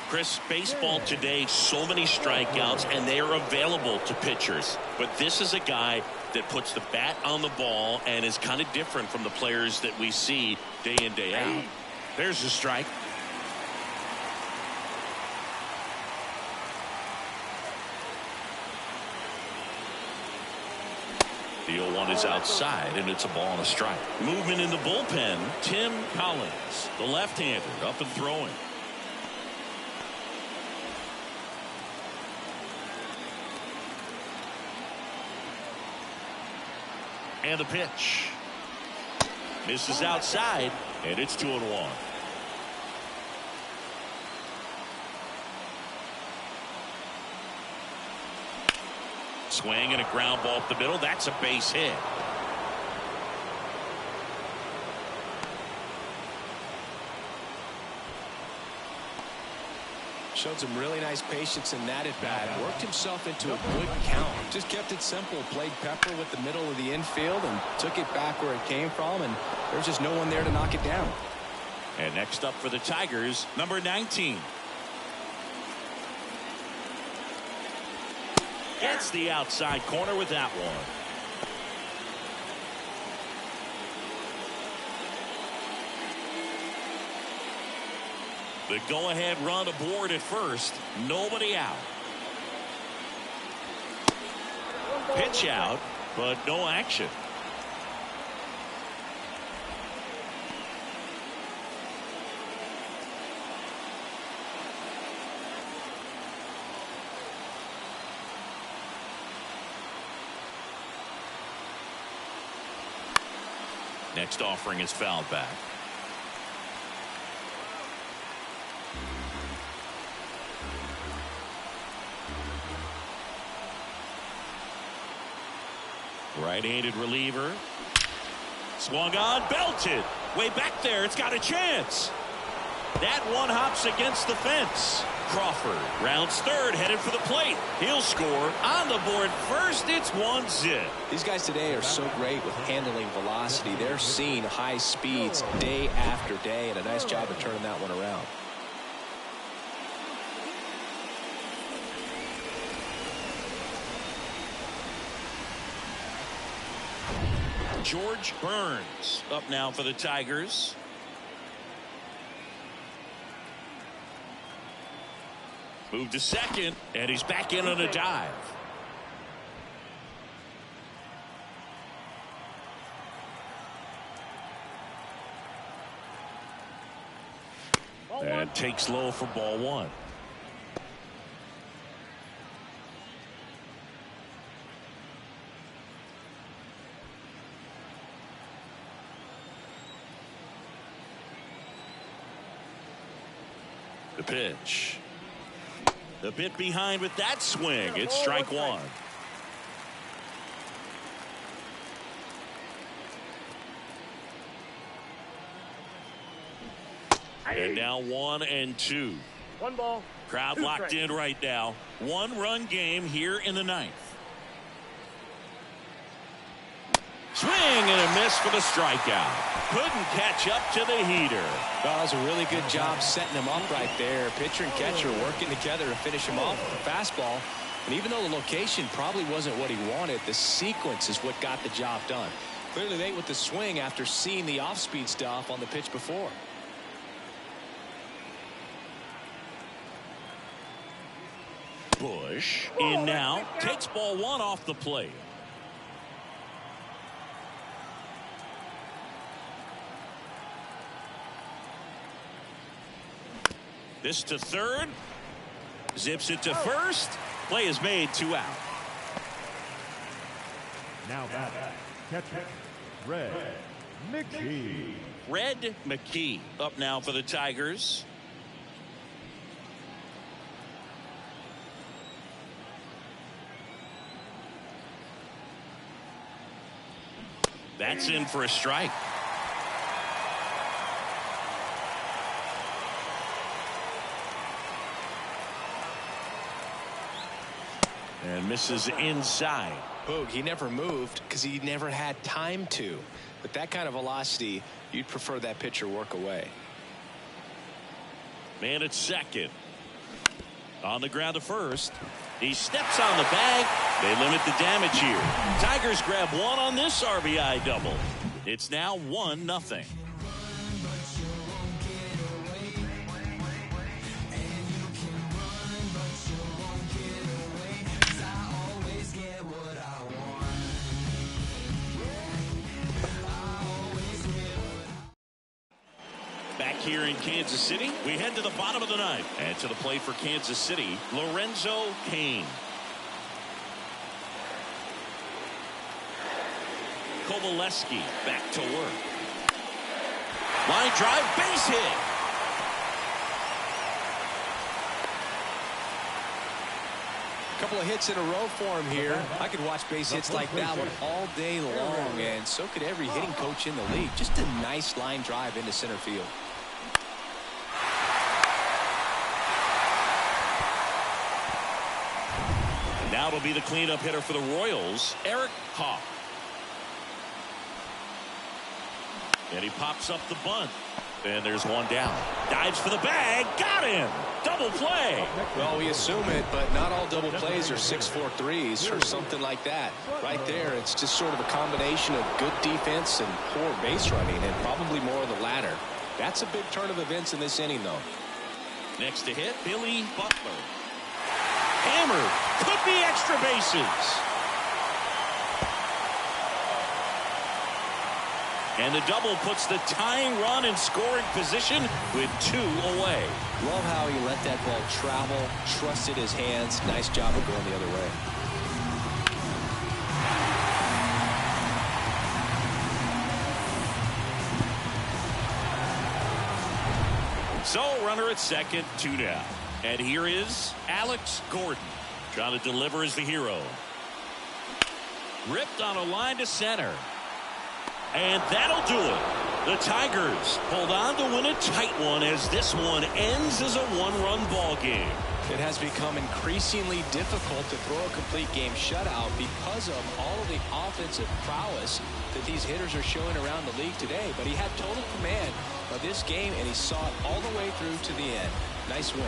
Chris, baseball today, so many strikeouts, and they are available to pitchers. But this is a guy that puts the bat on the ball and is kind of different from the players that we see day in, day out. There's the strike. The 0-1 is outside, and it's a ball and a strike. Movement in the bullpen, Tim Collins, the left-hander, up and throwing. And the pitch. Misses outside, and it's 2-1. Swing and a ground ball up the middle. That's a base hit. Showed some really nice patience in that at bat. Worked himself into a good count. Just kept it simple. Played pepper with the middle of the infield and took it back where it came from. And there's just no one there to knock it down. And next up for the Tigers, number 19. Gets the outside corner with that one. The go-ahead run aboard at first. Nobody out. Pitch out, but no action. Next offering is fouled back. Right-handed reliever. Swung on, belted. Way back there, it's got a chance. That one hops against the fence. Crawford rounds third, headed for the plate. He'll score on the board first. It's 1-0. These guys today are so great with handling velocity. They're seeing high speeds day after day, and a nice job of turning that one around. George Burns up now for the Tigers. Moved to second, and he's back in on a dive. And takes low for ball 1. The pitch. A bit behind with that swing. It's strike 1. And now 1-2. 1 ball. Crowd 2 locked strikes. in right now. 1-run game here in the 9th. Swing and a miss for the strikeout. Couldn't catch up to the heater. That was a really good job setting him up right there. Pitcher and catcher working together to finish him off with a fastball. And even though the location probably wasn't what he wanted, the sequence is what got the job done. Clearly late with the swing after seeing the off-speed stuff on the pitch before. Bush in now, takes ball one off the plate. This to third. Zips it to first. Play is made, 2 out. Now batter, catcher, Red McKee. Red McKee up now for the Tigers. That's in for a strike. And misses inside. Boog, he never moved because he never had time to. With that kind of velocity, you'd prefer that pitcher work away. Man at second. On the ground to first. He steps on the bag. They limit the damage here. Tigers grab one on this RBI double. It's now 1-0. Back here in Kansas City, we head to the bottom of the ninth. And to the plate for Kansas City, Lorenzo Cain. Kovaleski back to work. Line drive, base hit. A couple of hits in a row for him here. I could watch base hits like that one all day long, and so could every hitting coach in the league. Just a nice line drive into center field. Now it'll be the cleanup hitter for the Royals, Eric Hawk. And he pops up the bunt. And there's one down. Dives for the bag. Got him. Double play. Well, we assume it, but not all double plays are 6-4 threes or something like that. Right there, it's just sort of a combination of good defense and poor base running, and probably more of the latter. That's a big turn of events in this inning, though. Next to hit, Billy Butler. Hammered. Could be extra bases. And the double puts the tying run in scoring position with 2 away. Love how he let that ball travel, trusted his hands. Nice job of going the other way. So runner at second, 2 down. And here is Alex Gordon. Trying to deliver as the hero. Ripped on a line to center. And that'll do it. The Tigers hold on to win a tight one as this one ends as a 1-run ball game. It has become increasingly difficult to throw a complete game shutout because of all of the offensive prowess that these hitters are showing around the league today. But he had total command of this game, and he saw it all the way through to the end. Nice win.